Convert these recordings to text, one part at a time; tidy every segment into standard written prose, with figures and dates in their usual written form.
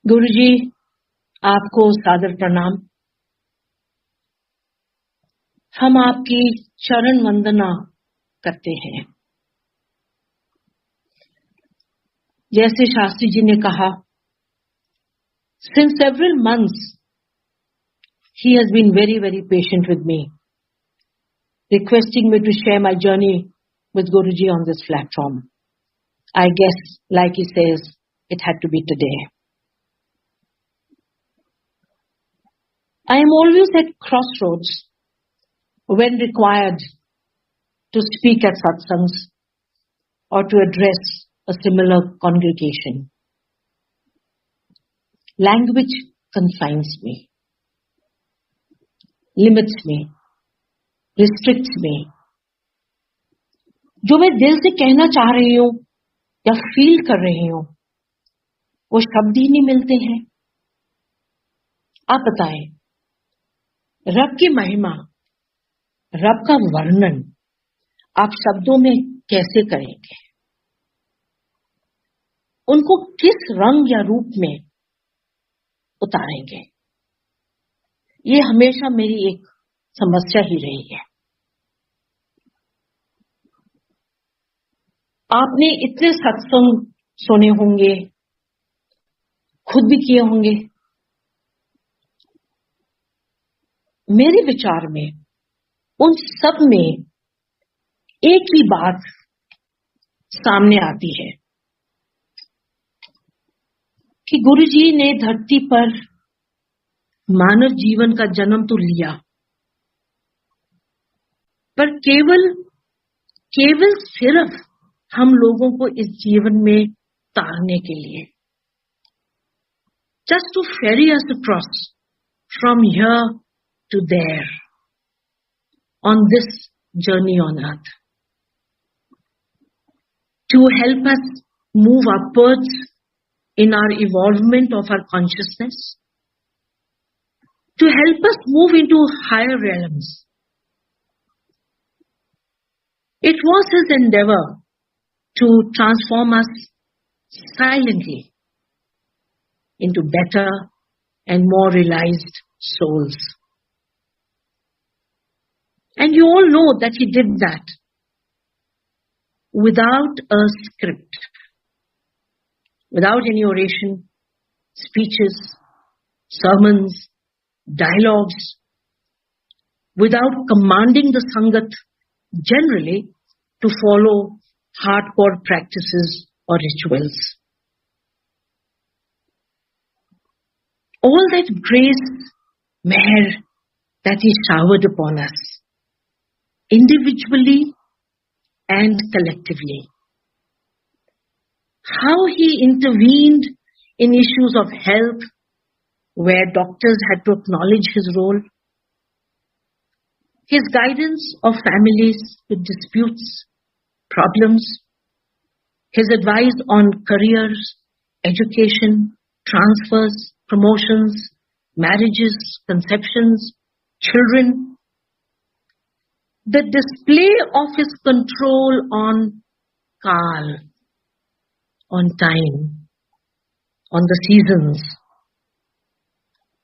गुरुजी, आपको सादर प्रणाम। हम आपकी चरण वंदना करते हैं। जैसे शास्त्री जी ने कहा, since several months he has been very patient with me, requesting me to share my journey with Guruji on this platform. I guess, like he says, it had to be today. I am always at crossroads when required to speak at satsangs or to address a similar congregation. Language confines me, limits me, restricts me. जो मैं दिल से कहना चाह रही हूं या feel कर रही हूं, वो शब्द ही नहीं मिलते हैं। आप बताएं, रब की महिमा, रब का वर्णन आप शब्दों में कैसे करेंगे? उनको किस रंग या रूप में उतारेंगे? ये हमेशा मेरी एक समस्या ही रही है। आपने इतने सत्संग सुने होंगे, खुद भी किए होंगे। मेरे विचार में उन सब में एक ही बात सामने आती है कि गुरुजी ने धरती पर मानव जीवन का जन्म तो लिया, पर केवल सिर्फ हम लोगों को इस जीवन में तारने के लिए, just to ferry us across from here to there on this journey on earth, to help us move upwards in our evolvement of our consciousness, to help us move into higher realms. It was his endeavor to transform us silently into better and more realized souls. And you all know that he did that without a script, without any oration, speeches, sermons, dialogues, without commanding the Sangat generally to follow hardcore practices or rituals. All that grace, meher that he showered upon us, individually and collectively. How he intervened in issues of health where doctors had to acknowledge his role. His guidance of families with disputes, problems. His advice on careers, education, transfers, promotions, marriages, conceptions, children. The display of his control on Kal, on time, on the seasons.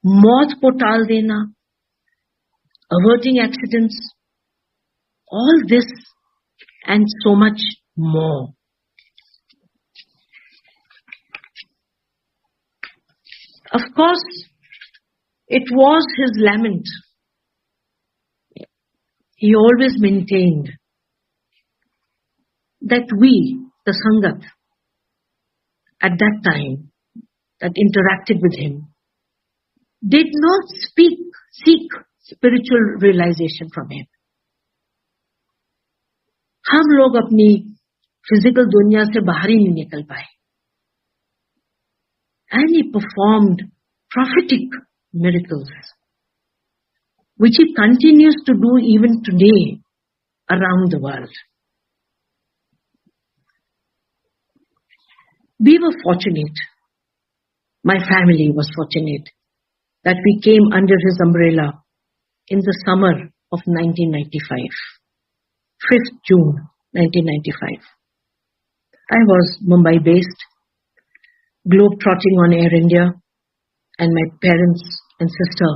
Maut ko tal dena, averting accidents, all this and so much more. Of course, it was his lament. He always maintained that we, the Sangat, at that time, that interacted with him, did not seek spiritual realization from him. हम लोग अपनी physical दुनिया से बाहर ही नहीं निकल पाए. And he performed prophetic miracles, which he continues to do even today around the world. We were fortunate, my family was fortunate, that we came under his umbrella in the summer of 1995, 5th June 1995. I was Mumbai based, globe-trotting on Air India, and my parents and sister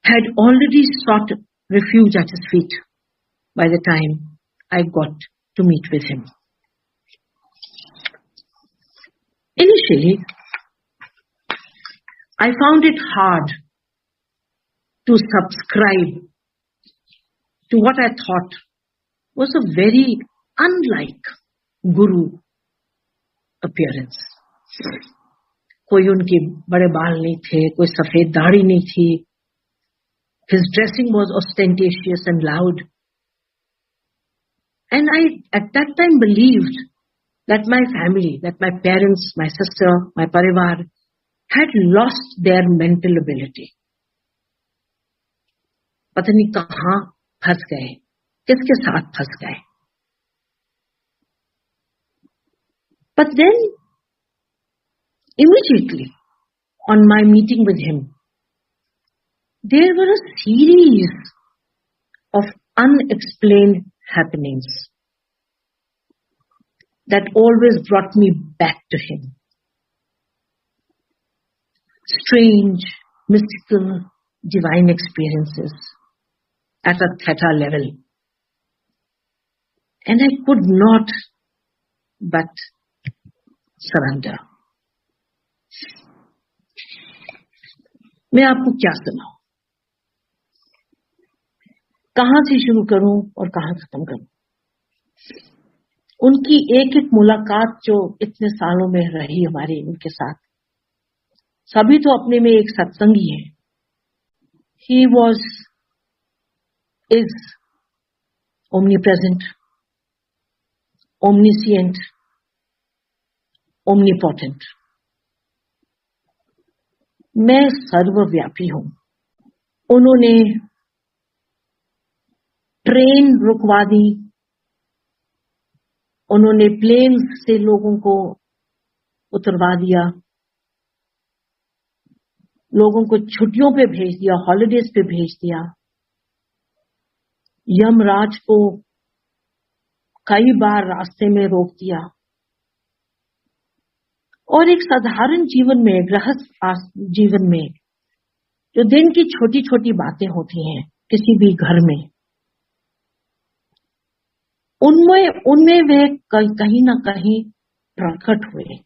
had already sought refuge at his feet by the time I got to meet with him. Initially, I found it hard to subscribe to what I thought was a very unlike Guru appearance. कोई उनके बड़े बाल नहीं थे, कोई सफेद दाढ़ी नहीं थी. His dressing was ostentatious and loud. And I at that time believed that my family, that my parents, my sister, my Pariwar had lost their mental ability. पता नहीं कहाँ फंस गए, किसके साथ फंस गए. But then, immediately on my meeting with him, there were a series of unexplained happenings that always brought me back to him. Strange, mystical, divine experiences at a theta level. And I could not but surrender. मैं आपको क्या सुनाऊं? कहां से शुरू करूं और कहां खत्म करूं? उनकी एक एक मुलाकात जो इतने सालों में रही हमारी उनके साथ, सभी तो अपने में एक सत्संगी है. He is omnipresent, omniscient, omnipotent. मैं सर्वव्यापी हूं. उन्होंने ट्रेन रुकवा दी, उन्होंने प्लेन्स से लोगों को उतरवा दिया, लोगों को छुट्टियों पे भेज दिया, हॉलिडेज पे भेज दिया. यमराज को कई बार रास्ते में रोक दिया. और एक साधारण जीवन में, गृहस्थ जीवन में, जो दिन की छोटी छोटी बातें होती हैं किसी भी घर में, उनमें वे कहीं ना कहीं प्रकट हुए.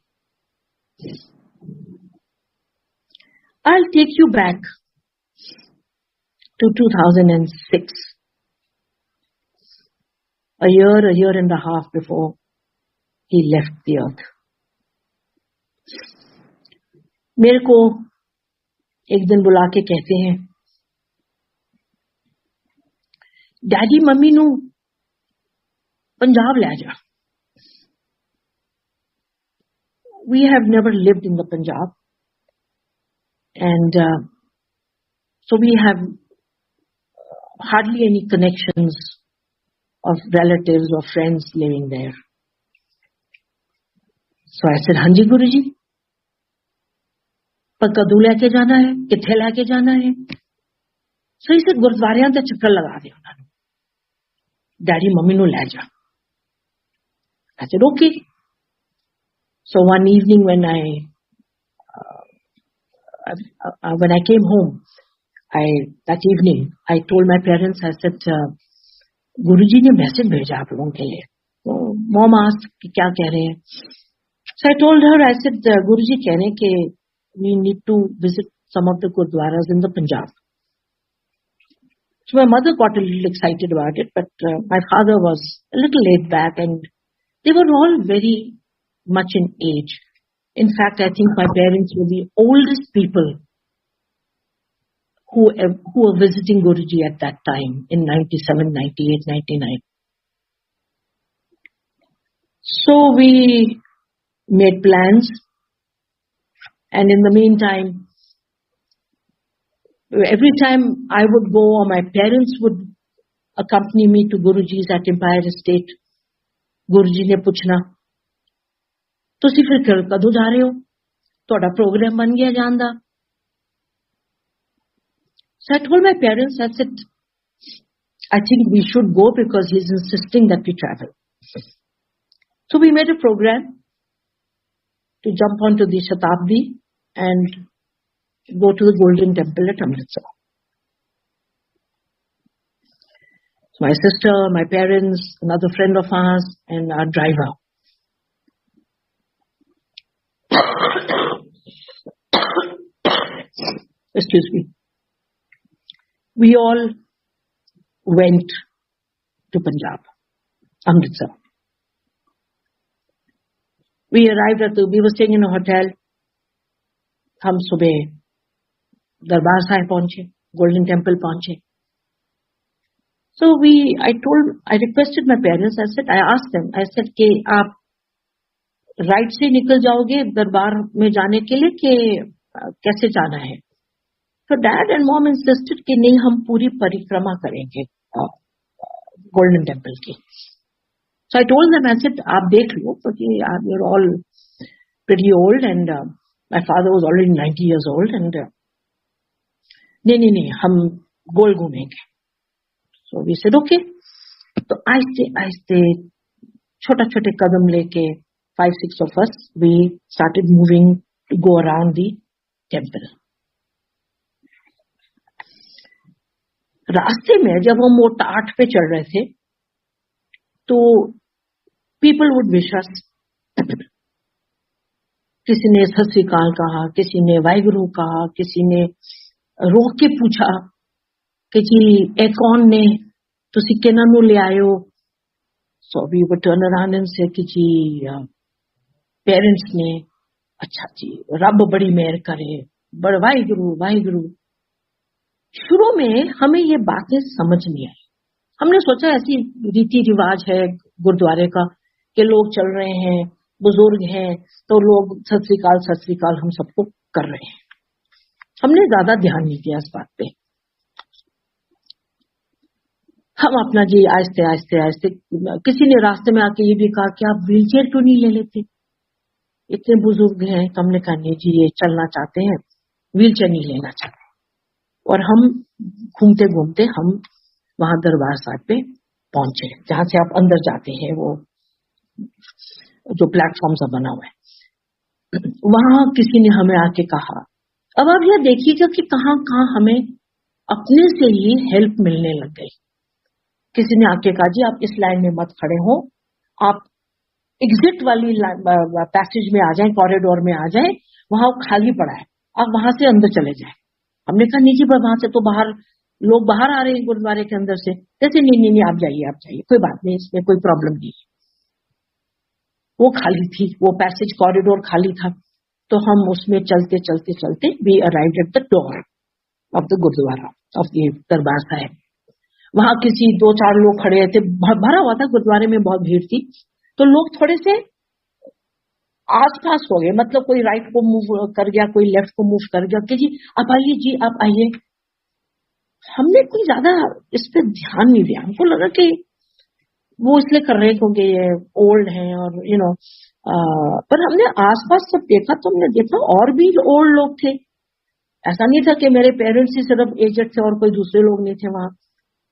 I'll take you back to 2006, a year and a half before he left the earth. मेरे को एक दिन बुला के कहते हैं, डैडी मम्मी नू पंजाब ले जा. We have never lived in the Punjab, and so we have hardly any connections of relatives or friends living there. So I said, हाँ जी गुरुजी, पर कदू लेके जाना है, किथे लेके जाना है? सही से गुरुद्वारियां ते चक्कर लगा दे उन्होंने. डैडी मम्मी नू ले जा. I said, okay. So one evening when I came home, that evening, I told my parents, I said, Guruji ने मैसेज भेजा आप लोगों के लिए. तो mom asked कि क्या कह रहे हैं. So I told her, I said, Guruji कह रहे हैं कि we need to visit some of the gurdwaras in the Punjab. So my mother got a little excited about it, but my father was a little laid back, and they were all very much in age. In fact, I think my parents were the oldest people who were visiting Guruji at that time in 97, 98, 99. So we made plans, and in the meantime, every time I would go or my parents would accompany me to Guruji's at Empire Estate, Guruji ने पूछना, तुसी फिर कदों जा रहे हो? तोड़ा programme बन गया जान दा. So I told my parents, I said, I think we should go because he's insisting that we travel. So we made a program to jump onto the Shatabdi and go to the Golden Temple at Amritsar. So my sister, my parents, another friend of ours, and our driver. Excuse me. We all went to Punjab, Amritsar. We arrived we were staying in a hotel. ہم صبح دربار صاحب پہنچے, golden temple پہنچے. So I requested my parents, I asked them, I said کہ آپ right سے نکل جاؤ گے دربار میں جانے کے لیے کہ کیسے جانا ہے. So dad and mom insisted کہ نہیں, ہم پوری پریکرما کریں گے گولڈن ٹیمپل کی. So I told them, I said آپ دیکھ لو کیونکہ you're all pretty old and my father was already 90 years old and نہیں ہم گول گھومیں گے. So we said okay. تو آہستہ چھوٹے قدم لے کے 5-6 of us we started moving to go around the temple. راستے میں جب ہم وہ ٹاٹ پہ چڑھ رہے تھے تو people would wish us. کسی نے ست سری اکال کہا, کسی نے واحگرو کہا, کسی نے روک کے پوچھا کہ جی اے کون نے تسی کہنا نو لے آئے ہو. So we would turn around and say کہ جی پیرنٹس نے. اچھا جی رب بڑی مہر کرے, بڑا واحگرو. شروع میں ہمیں یہ باتیں سمجھ نہیں آئی. ہم نے سوچا ایسی ریتی رواج ہے گردوارے کا کہ لوگ چل رہے ہیں, بزرگ ہیں تو لوگ ست سری اکال ہم سب کو کر رہے ہیں. ہم نے زیادہ دھیان نہیں دیا اس بات پہ. ہم اپنا جی آہستہ کسی نے راستے میں آ کے یہ بھی کہا کہ آپ ویل چیئر کیوں نہیں لے لیتے, اتنے بزرگ ہیں. تو ہم نے کہا نہیں جی یہ چلنا چاہتے ہیں, ویل چیئر نہیں لینا چاہتے. اور ہم گھومتے ہم وہاں دربار صاحب پہ پہنچے جہاں سے آپ اندر جاتے ہیں, وہ جو پلیٹ فارم سا بنا ہوا ہے. وہاں کسی نے ہمیں آ کے کہا, اب آپ یہ دیکھیے گا کہ کہاں ہمیں اپنے سے ہی ہیلپ ملنے لگ گئی. کسی نے آ کے کہا جی آپ اس لائن میں مت کھڑے ہو, آپ ایگزٹ والی پیسیج میں آ جائیں, کوریڈور میں آ جائیں, وہاں خالی پڑا ہے, آپ وہاں سے اندر چلے جائیں. ہم نے کہا نہیں جی وہاں سے تو لوگ باہر آ رہے ہیں گردوارے کے اندر سے. کیسے نہیں آپ جائیے, کوئی بات نہیں, اس میں کوئی پرابلم نہیں. وہ خالی تھی, وہ پیسج کوریڈور خالی تھا. تو ہم اس میں چلتے we arrived at the door of the Gurdwara of the Darbar Sahib. وہاں کسی 2-4 لوگ کھڑے تھے, بھرا ہوا تھا گردوارے میں, بہت بھیڑ تھی. تو لوگ تھوڑے سے آس پاس ہو گئے, مطلب کوئی رائٹ کو موو کر گیا, کوئی لیفٹ کو موو کر گیا کہ جی آپ آئیے, جی آپ آئیے. ہم نے کوئی زیادہ اس پہ دھیان نہیں دیا. ہم کو لگا کہ وہ اس لیے کر رہے کیونکہ یہ اولڈ ہیں اور پر ہم نے آس پاس سب دیکھا تو ہم نے دیکھا اور بھی اولڈ لوگ تھے. ایسا نہیں تھا کہ میرے پیرنٹس ہی صرف ایجڈ تھے اور کوئی دوسرے لوگ نہیں تھے وہاں.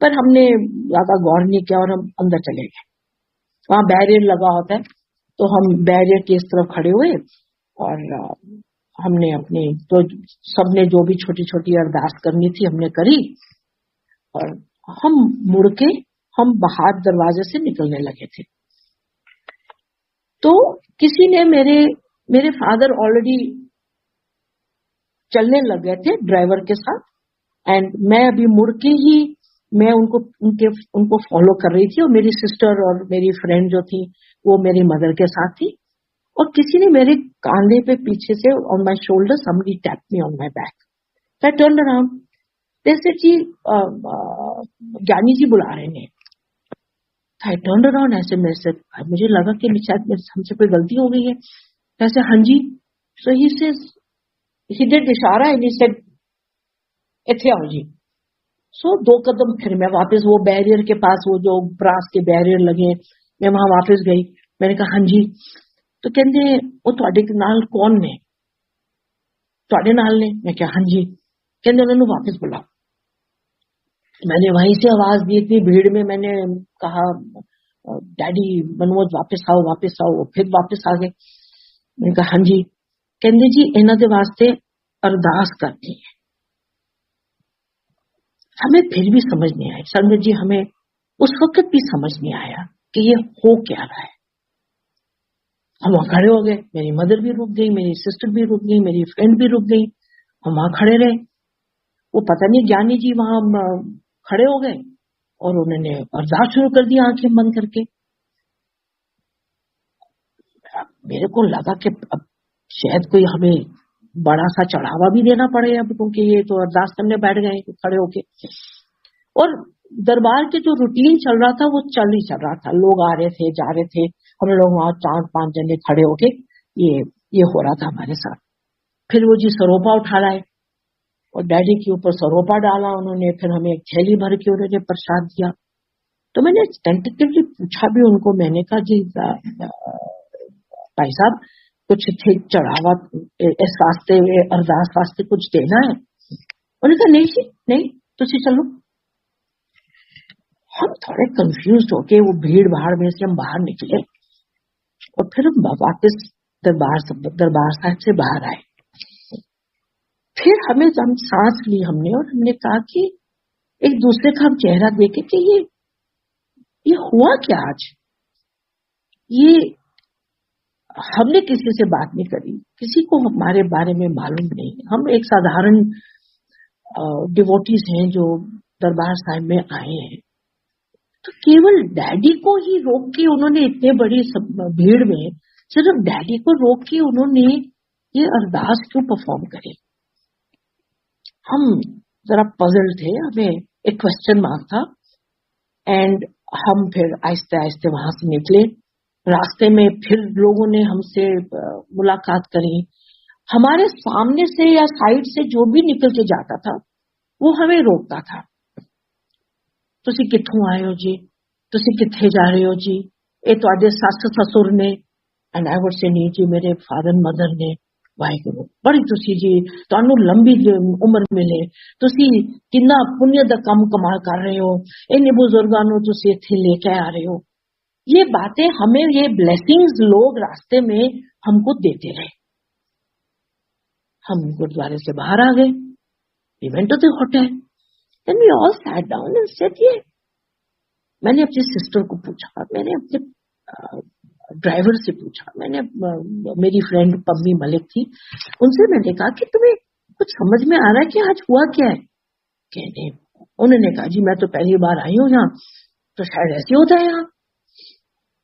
پر ہم نے زیادہ غور نہیں کیا اور ہم اندر چلے گئے. وہاں بیریئر لگا ہوتا ہے تو ہم بیریئر کی اس طرف کھڑے ہوئے اور ہم نے اپنی تو سب نے جو بھی چھوٹی چھوٹی ارداس کرنی تھی ہم نے کری اور ہم مڑ کے ہم باہر دروازے سے نکلنے لگے تھے. تو کسی نے میرے فادر آلریڈی چلنے لگ گئے تھے ڈرائیور کے ساتھ, اینڈ میں ابھی مڑ کے ہی میں ان کو فالو کر رہی تھی. اور میری سسٹر اور میری فرینڈ جو تھی وہ میری مدر کے ساتھ تھی. اور کسی نے میرے کاندھے پہ پیچھے سے on my shoulder somebody tapped me on my back. I turned around. جیسے جی گیانی جی بلا رہے ہیں. I turned around ایسے میرے سے مجھے لگا کہ شاید ہم سے کوئی غلطی ہو گئی ہے. ایسے ہاں جی. So he says he did اشارہ and he said اتھے آؤ جی. So 2 قدم پھر میں واپس وہ بیریئر کے پاس, وہ جو براس کے بیریئر لگے, میں وہاں واپس گئی. میں نے کہا ہاں جی. تو کہتے ہیں وہ تھوڑے نال کون نے, تھوڑے نال نے. میں کہا ہاں جی. کہتے انہوں نے واپس بلاؤ. میں نے وہیں سے آواز دی, اتنی بھیڑ میں میں نے کہا ڈیڈی منوج واپس آؤ. پھر واپس آ گئے. میں نے کہا ہاں جی. کہتے جی انہوں دے واسطے अरदास करनी है। हमें फिर भी समझ नहीं आया संगत जी, हमें उस वक्त भी समझ नहीं आया कि ये हो क्या रहा है। हम वहां खड़े हो गए, मेरी मदर भी रुक गई, मेरी सिस्टर भी रुक गई, मेरी फ्रेंड भी रुक गई, हम वहां खड़े रहे। वो पता नहीं ज्ञानी जी वहां खड़े हो गए और उन्होंने अरदास शुरू कर दी आंखें बंद करके। मेरे को लगा कि अब शायद कोई हमें बड़ा सा चढ़ावा भी देना पड़े अब, क्योंकि ये तो अरदास करने बैठ गए खड़े होके। और दरबार के जो रूटीन चल रहा था वो चल ही चल रहा था, लोग आ रहे थे जा रहे थे, हम लोग वहां 4-5 जने खड़े होके ये हो रहा था हमारे साथ। फिर वो जी सरोपा उठा लाए और डैडी के ऊपर सरोपा डाला उन्होंने, फिर हमें एक थैली भर के उन्होंने प्रसाद दिया। तो मैंने टेंटेटिवली पूछा भी उनको, मैंने कहा जी भाई साहब कुछ थे चढ़ावा इस वास्ते अरदास वास्ते कुछ देना है? उन्होंने कहा नहीं जी नहीं, तुसी चलो। हम थोड़े कंफ्यूज होके वो भीड़ भाड़ में से हम बाहर निकले और फिर हम वापस दरबार साहब से बाहर आए। फिर हमें हम सांस ली हमने और हमने कहा कि एक दूसरे का हम चेहरा देखे कि ये हुआ क्या आज। ये हमने किसी से बात नहीं करी, किसी को हमारे बारे में मालूम नहीं। हम एक साधारण डिवोटीज हैं जो दरबार साहिब में आए हैं। तो केवल डैडी को ही रोक के उन्होंने इतने बड़ी भीड़ में सिर्फ डैडी को रोक के उन्होंने ये अरदास क्यों परफॉर्म करे। हम जरा पजल थे, हमें एक क्वेश्चन मार्क था। एंड हम फिर आहिस्ते आहिस्ते वहां से निकले। रास्ते में फिर लोगों ने हमसे मुलाकात करी। हमारे सामने से या साइड से जो भी निकल के जाता था वो हमें रोकता था। तुसी कित्थों आए हो जी, तुसी कित्थे जा रहे हो जी, ये तुहाडे सस ससुर ने। एंड आई वुड से नहीं जी मेरे फादर मदर ने। वाहिगुरु बड़ी तुसी जी तुहानू लंबी उम्र मिले, तुसी किन्ना पुण्य दा काम कमाल कर रहे हो, इन्ने बुजुर्गां नू तुसी इत्थे लेके आ रहे हो। ये बातें हमें, ये ब्लेसिंग्स लोग रास्ते में हमको देते रहे। हम गुरुद्वारे से बाहर आ गए, we went to the hotel and we all sat down and said ये। मैंने अपनी सिस्टर को पूछा, मैंने अपने ड्राइवर से पूछा, मैंने मेरी फ्रेंड पम्मी मलिक थी उनसे मैंने कहा कि तुम्हें कुछ समझ में आ रहा है कि आज हुआ क्या है? कहने उन्होंने कहा जी मैं तो पहली बार आई हूँ यहाँ, तो शायद ऐसे होता है यहाँ।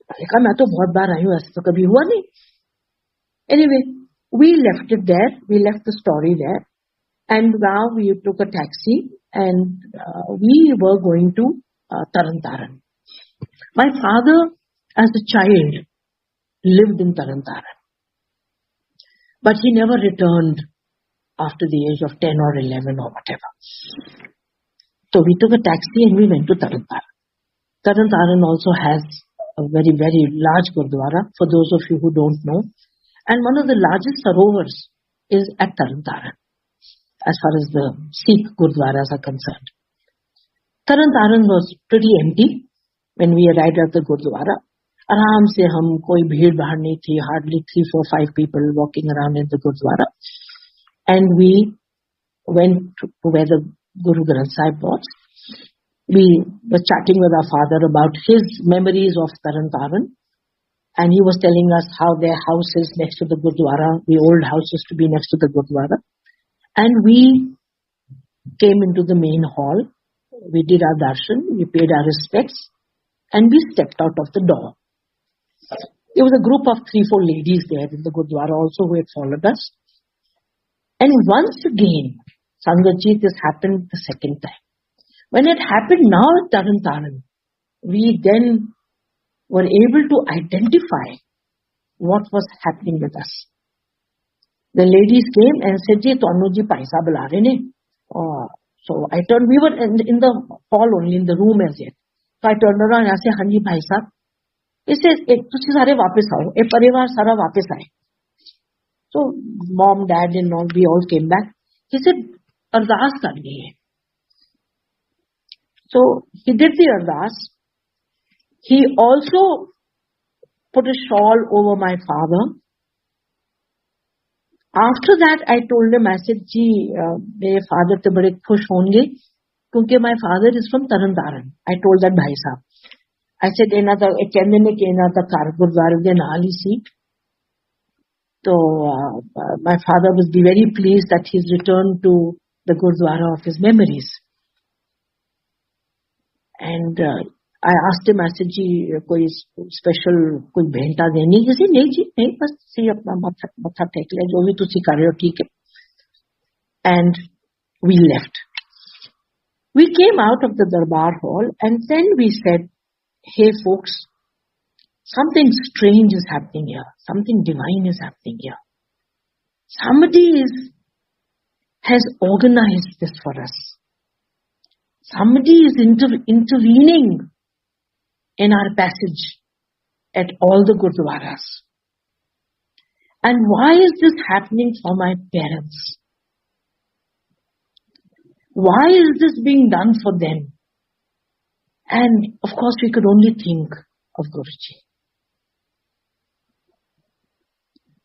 मैंने कहा मैं तो बहुत बार आई हूँ, ऐसा तो कभी हुआ नहीं। Anyway we left it there, we left the story there and now we took a taxi and we were going to Taran Taran. My father as a child lived in Taran Taran, but he never returned after the age of 10 or 11 or whatever. So we took a taxi and we went to Taran Taran. Taran Taran also has a very, very large Gurdwara, for those of you who don't know. And one of the largest sarovars is at Taran Taran, as far as the Sikh Gurdwaras are concerned. Taran Taran was pretty empty when we arrived at the Gurdwara. आराम से हम, कोई भीड़ भाड़ नहीं थी, hardly 3-4-5 people walking around in the Gurdwara. And we went to where the Guru Granth Sahib was. We were chatting with our father about his memories of Taran Taran. And he was telling us how their house is next to the Gurdwara. The old house used to be next to the Gurdwara. And we came into the main hall. We did our darshan, we paid our respects, and we stepped out of the door. There was a group of 3-4 ladies there in the Gurdwara also who had followed us. And once again, Sangatji, this happened the second time. When it happened now at Taran Taran, we then were able to identify what was happening with us. The ladies came and said, "Ji, tonu ji paisa bula rahe ne." So I turned. We were in the hall only, in the room as yet. So I turned around and I said, "हाँ जी भाई साहब, इसे तुसी सारे वापस आओ, ये परिवार सारा वापस आए." So mom, dad and all, we all came back. He said, "अरदास करनी है." So he did the ardas. He also put a shawl over my father. After that, I told him, I said, जी, मेरे father तो बड़े खुश होंगे, क्योंकि my father is from Tarantaran. I told that भाई साहब. I said, ਇਹਨਾਂ ਦਾ ਕਹਿੰਦੇ ਨੇ ਕਿ ਇਹਨਾਂ ਦਾ ਘਰ ਗੁਰਦੁਆਰੇ ਦੇ ਨਾਲ ਹੀ ਸੀ. So my father was very pleased that he's returned to the Gurdwara of his memories. And I asked him, I said, जी कोई special कोई भेंटा देनी? He said, नहीं जी, नहीं, बस सी अपना मत्था टेक लिया, जो भी तुसी कर रहे हो ठीक है. And we left. We came out of the Darbar hall and then we said, hey folks, something strange is happening here. Something divine is happening here. Somebody has organized this for us. Somebody is intervening in our passage at all the Gurdwaras. And why is this happening for my parents? Why is this being done for them? And of course we could only think of Guruji.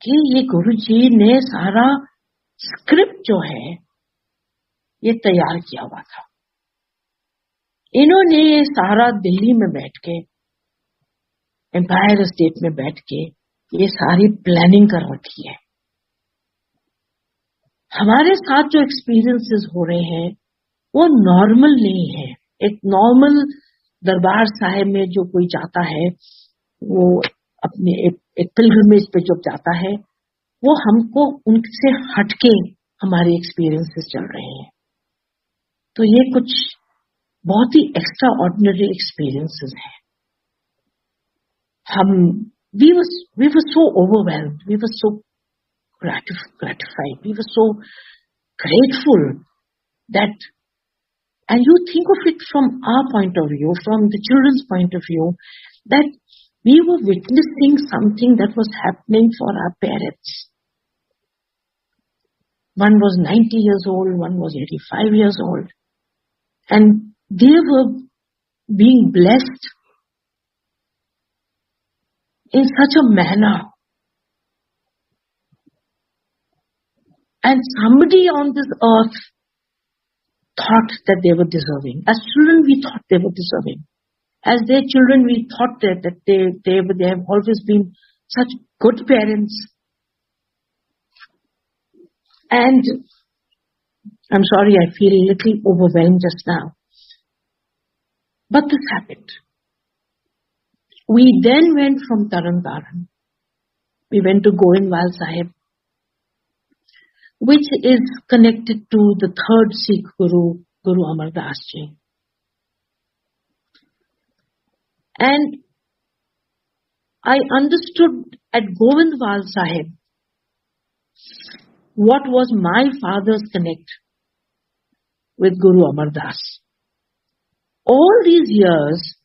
कि ये गुरुजी ने सारा script जो है ये तैयार किया हुआ था. इन्होंने ये सारा दिल्ली में बैठ के, एम्पायर स्टेट में बैठ के ये सारी प्लानिंग कर रखी है. हमारे साथ जो एक्सपीरियंसेस हो रहे हैं वो नॉर्मल नहीं है. एक नॉर्मल दरबार साहिब में जो कोई जाता है, वो अपने एक पिलग्रिमेज पे जब जाता है, वो हमको उनसे हटके हमारे एक्सपीरियंसेस चल रहे हैं. तो ये कुछ बहुत ही एक्स्ट्रा ऑर्डिनरी एक्सपीरियंसेस हैं. we were so overwhelmed, we were so gratified, we were so grateful that, and you think of it from our point of view, from the children's point of view, that we were witnessing something that was happening for our parents. One was 90 years old, one was 85 years old. And they were being blessed in such a manner. And somebody on this earth thought that they were deserving. As children, we thought they were deserving. As their children, we thought that they have always been such good parents. And I'm sorry, I feel a little overwhelmed just now. But this happened. We then went from Taran. We went to Govindwal Sahib, which is connected to the third Sikh Guru, Guru Amar Das Ji. And I understood at Govindwal Sahib what was my father's connect with Guru Amar Das. All these years,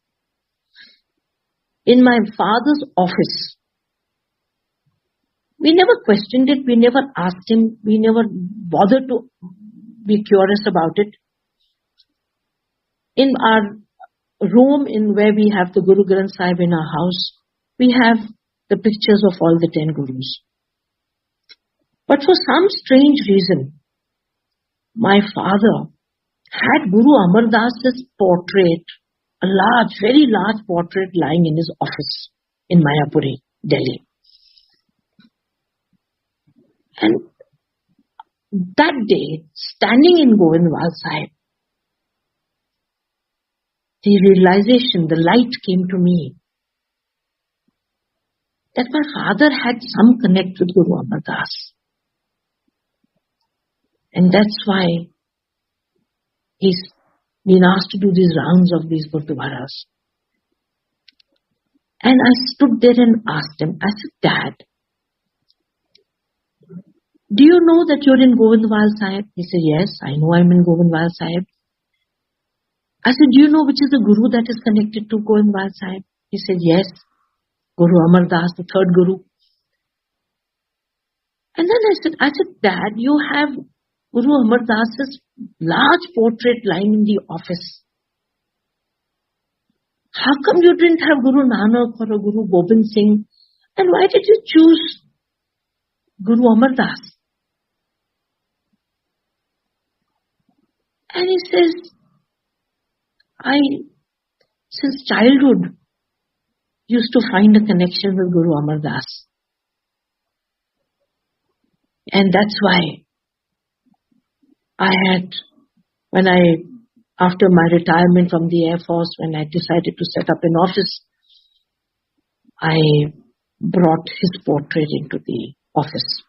in my father's office, we never questioned it, we never asked him, we never bothered to be curious about it. In our room in where we have the Guru Granth Sahib in our house, we have the pictures of all the 10 Gurus. But for some strange reason, my father had Guru Amar Das's portrait, a large, very large portrait lying in his office in Mayapuri, Delhi. And that day, standing in Govindwal Sahib, the realization, the light came to me that my father had some connect with Guru Amar Das. And that's why he's been asked to do these rounds of these Gurdwaras. And I stood there and asked him, I said, Dad, do you know that you're in Govindwal Sahib? He said, yes, I know I'm in Govindwal Sahib. I said, do you know which is the Guru that is connected to Govindwal Sahib? He said, yes, Guru Amar Das, the third Guru. And then I said, Dad, you have Guru Amar Das's large portrait lying in the office. How come you didn't have Guru Nanak or Guru Gobind Singh? And why did you choose Guru Amar Das? And he says, I, since childhood, used to find a connection with Guru Amar Das. And that's why after my retirement from the Air Force, when I decided to set up an office, I brought his portrait into the office.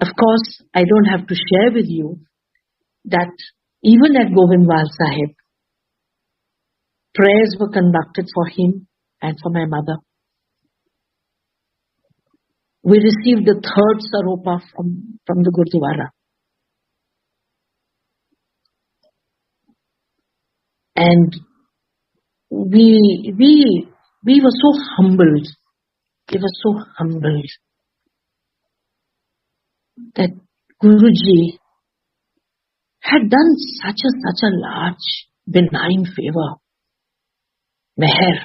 Of course, I don't have to share with you that even at Govindwal Sahib, prayers were conducted for him and for my mother. We received the third Saropa from the Gurdwara. And we were so humbled. We were so humbled that Guruji had done such a large, benign favor, meher,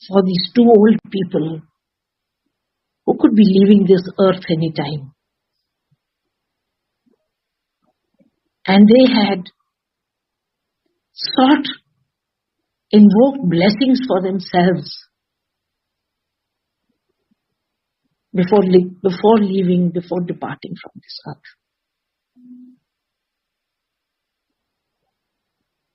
for these two old people who could be leaving this earth any time. And they had invoked blessings for themselves before departing from this earth.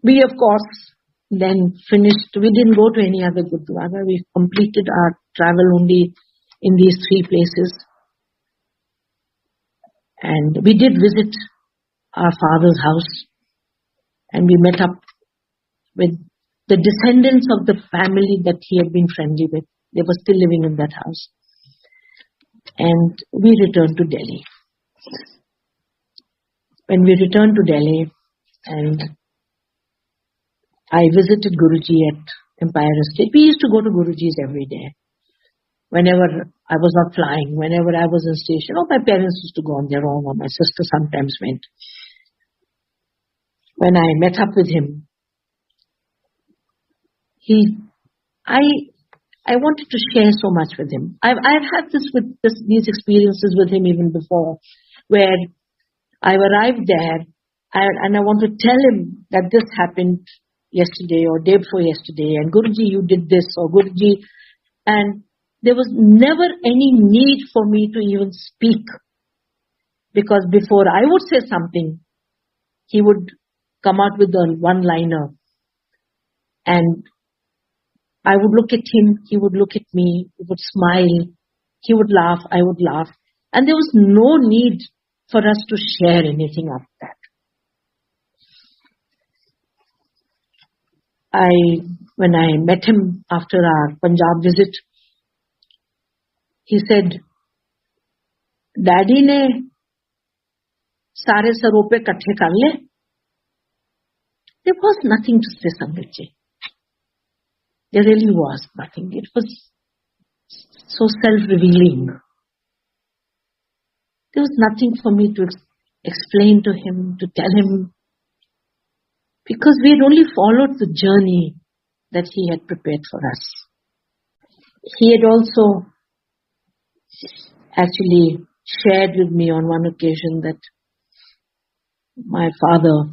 We, of course, then finished. We didn't go to any other Gurdwara. We completed our travel only in these three places. And we did visit our father's house. And we met up with the descendants of the family that he had been friendly with. They were still living in that house. And we returned to Delhi. When we returned to Delhi, and I visited Guruji at Empire Estate. We used to go to Guruji's every day. Whenever I was not flying, whenever I was in station, or my parents used to go on their own, or my sister sometimes went. When I met up with him, I wanted to share so much with him. I've had these experiences with him even before, where I've arrived there and I want to tell him that this happened yesterday or day before yesterday, and Guruji, you did this, or Guruji, and there was never any need for me to even speak, because before I would say something, he would come out with a one-liner, and I would look at him, he would look at me, he would smile, he would laugh, I would laugh, and there was no need for us to share anything after that. When I met him after our Punjab visit, he said, Daddy ne sare sarope kathe kar le. There was nothing to say, Sangatji. There really was nothing. It was so self-revealing. There was nothing for me to explain to him, to tell him, because we had only followed the journey that he had prepared for us. He had also actually shared with me on one occasion that my father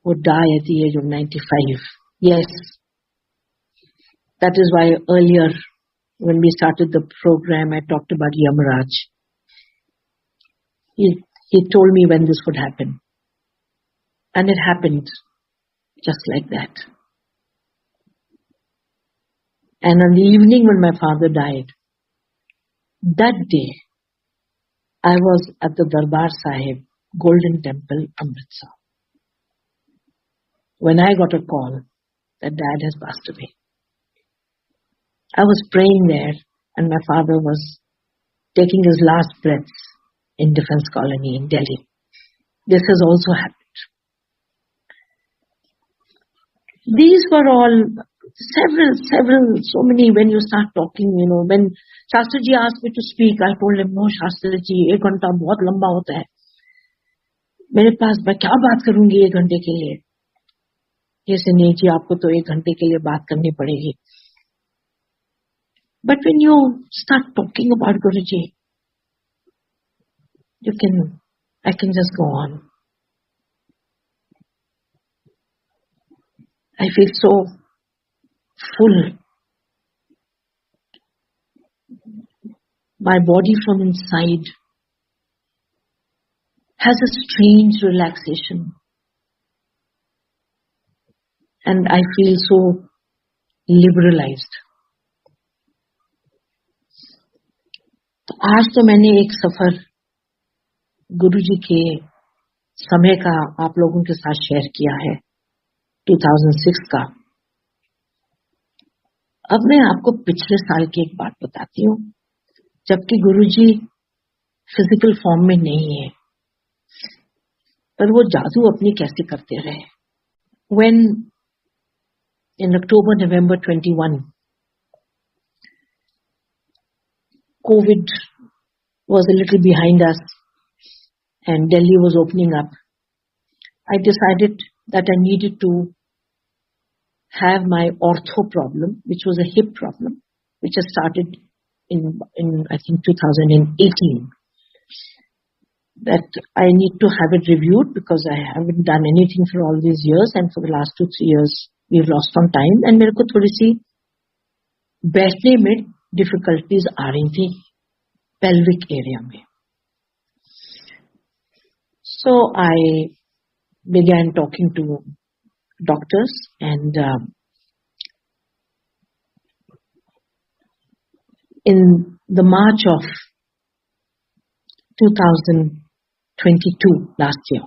would die at the age of 95. Yes, that is why earlier when we started the program I talked about Yamaraj. He told me when this would happen. And it happened just like that. And on the evening when my father died, that day, I was at the Darbar Sahib Golden Temple, Amritsar. When I got a call that Dad has passed away. I was praying there and my father was taking his last breaths in Defense Colony in Delhi. This has also happened. These were all several, so many. When you start talking, when Shastriji asked me to speak, I told him, no Shastriji, 1 घंटा बहुत लंबा होता है. मेरे पास मैं क्या बात करूंगी 1 घंटे के लिए? जैसे नहीं जी, आपको तो 1 घंटे के लिए बात करनी पड़ेगी. But when you start talking about Guruji, I can just go on. I feel so full. My body from inside has a strange relaxation. And I feel so liberalized. तो आज तो मैंने एक सफर गुरुजी के समय का आप लोगों के साथ शेयर किया है, 2006 का. अब मैं आपको पिछले साल की एक बात बताती हूँ, जबकि गुरुजी फिजिकल फॉर्म में नहीं है, पर वो जादू अपनी कैसे करते रहे. When in October, November 21, COVID was a little behind us and Delhi was opening up, I decided that I needed to have my ortho problem, which was a hip problem, which has started in I think 2018. That I need to have it reviewed because I haven't done anything for all these years, and for the last 2-3 years we've lost on time, and मेरे को थोड़ी सी बैठने में difficulties आ रही थी pelvic area में. So I began talking to doctors, and in the March of 2022, last year,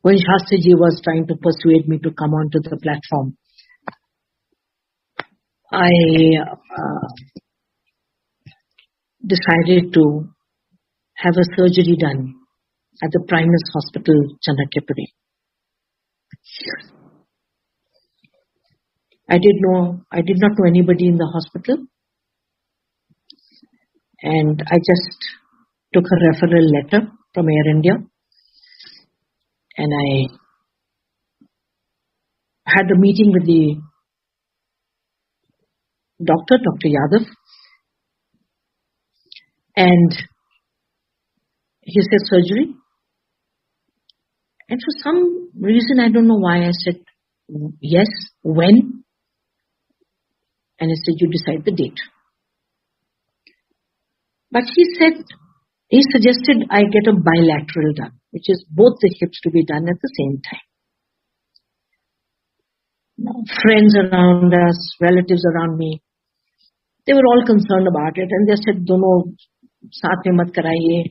when Shastriji was trying to persuade me to come onto the platform, I decided to have a surgery done at the Primus Hospital, Chanakepuri. I did not know anybody in the hospital, and I just took a referral letter from Air India, and I had a meeting with the doctor, Dr. Yadav, and he said surgery. And for some reason, I don't know why, I said yes, when? And he said, you decide the date. But he suggested I get a bilateral done, which is both the hips to be done at the same time. Now, friends around us, relatives around me, they were all concerned about it, and they said, dono साथ में मत कराइए,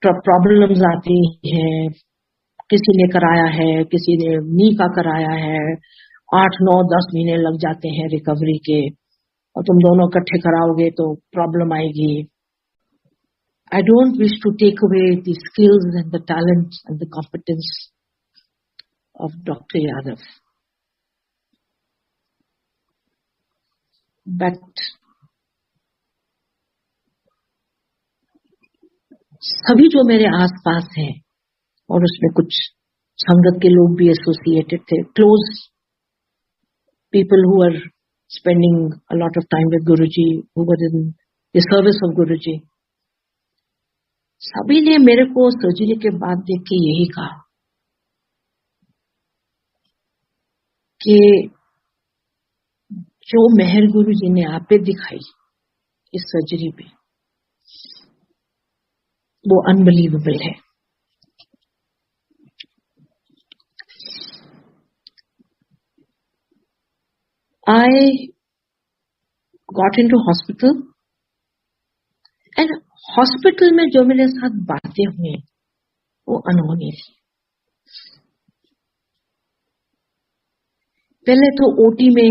problems आती हैं, किसी ने कराया है, किसी ने नी का कराया है, 8, 9, 10 महीने लग जाते हैं रिकवरी के, और तुम दोनों इकट्ठे कराओगे तो प्रॉब्लम आएगी. I don't wish to take away the skills and the talent and the competence of Dr. Yadav, but सभी जो मेरे आसपास हैं, और उसमें कुछ संगत के लोग भी एसोसिएटेड थे, close people who are spending a lot of time with Guruji, who were in the service of Guruji, सभी ने मेरे को सर्जरी के बाद देख के यही कहा कि जो मेहर गुरुजी ने आप पे दिखाई इस सर्जरी पे, वो अनबिलीवेबल है. I got into hospital, and hospital में जो मेरे साथ बातें हुई वो अनहोनी थी. पहले तो ओटी में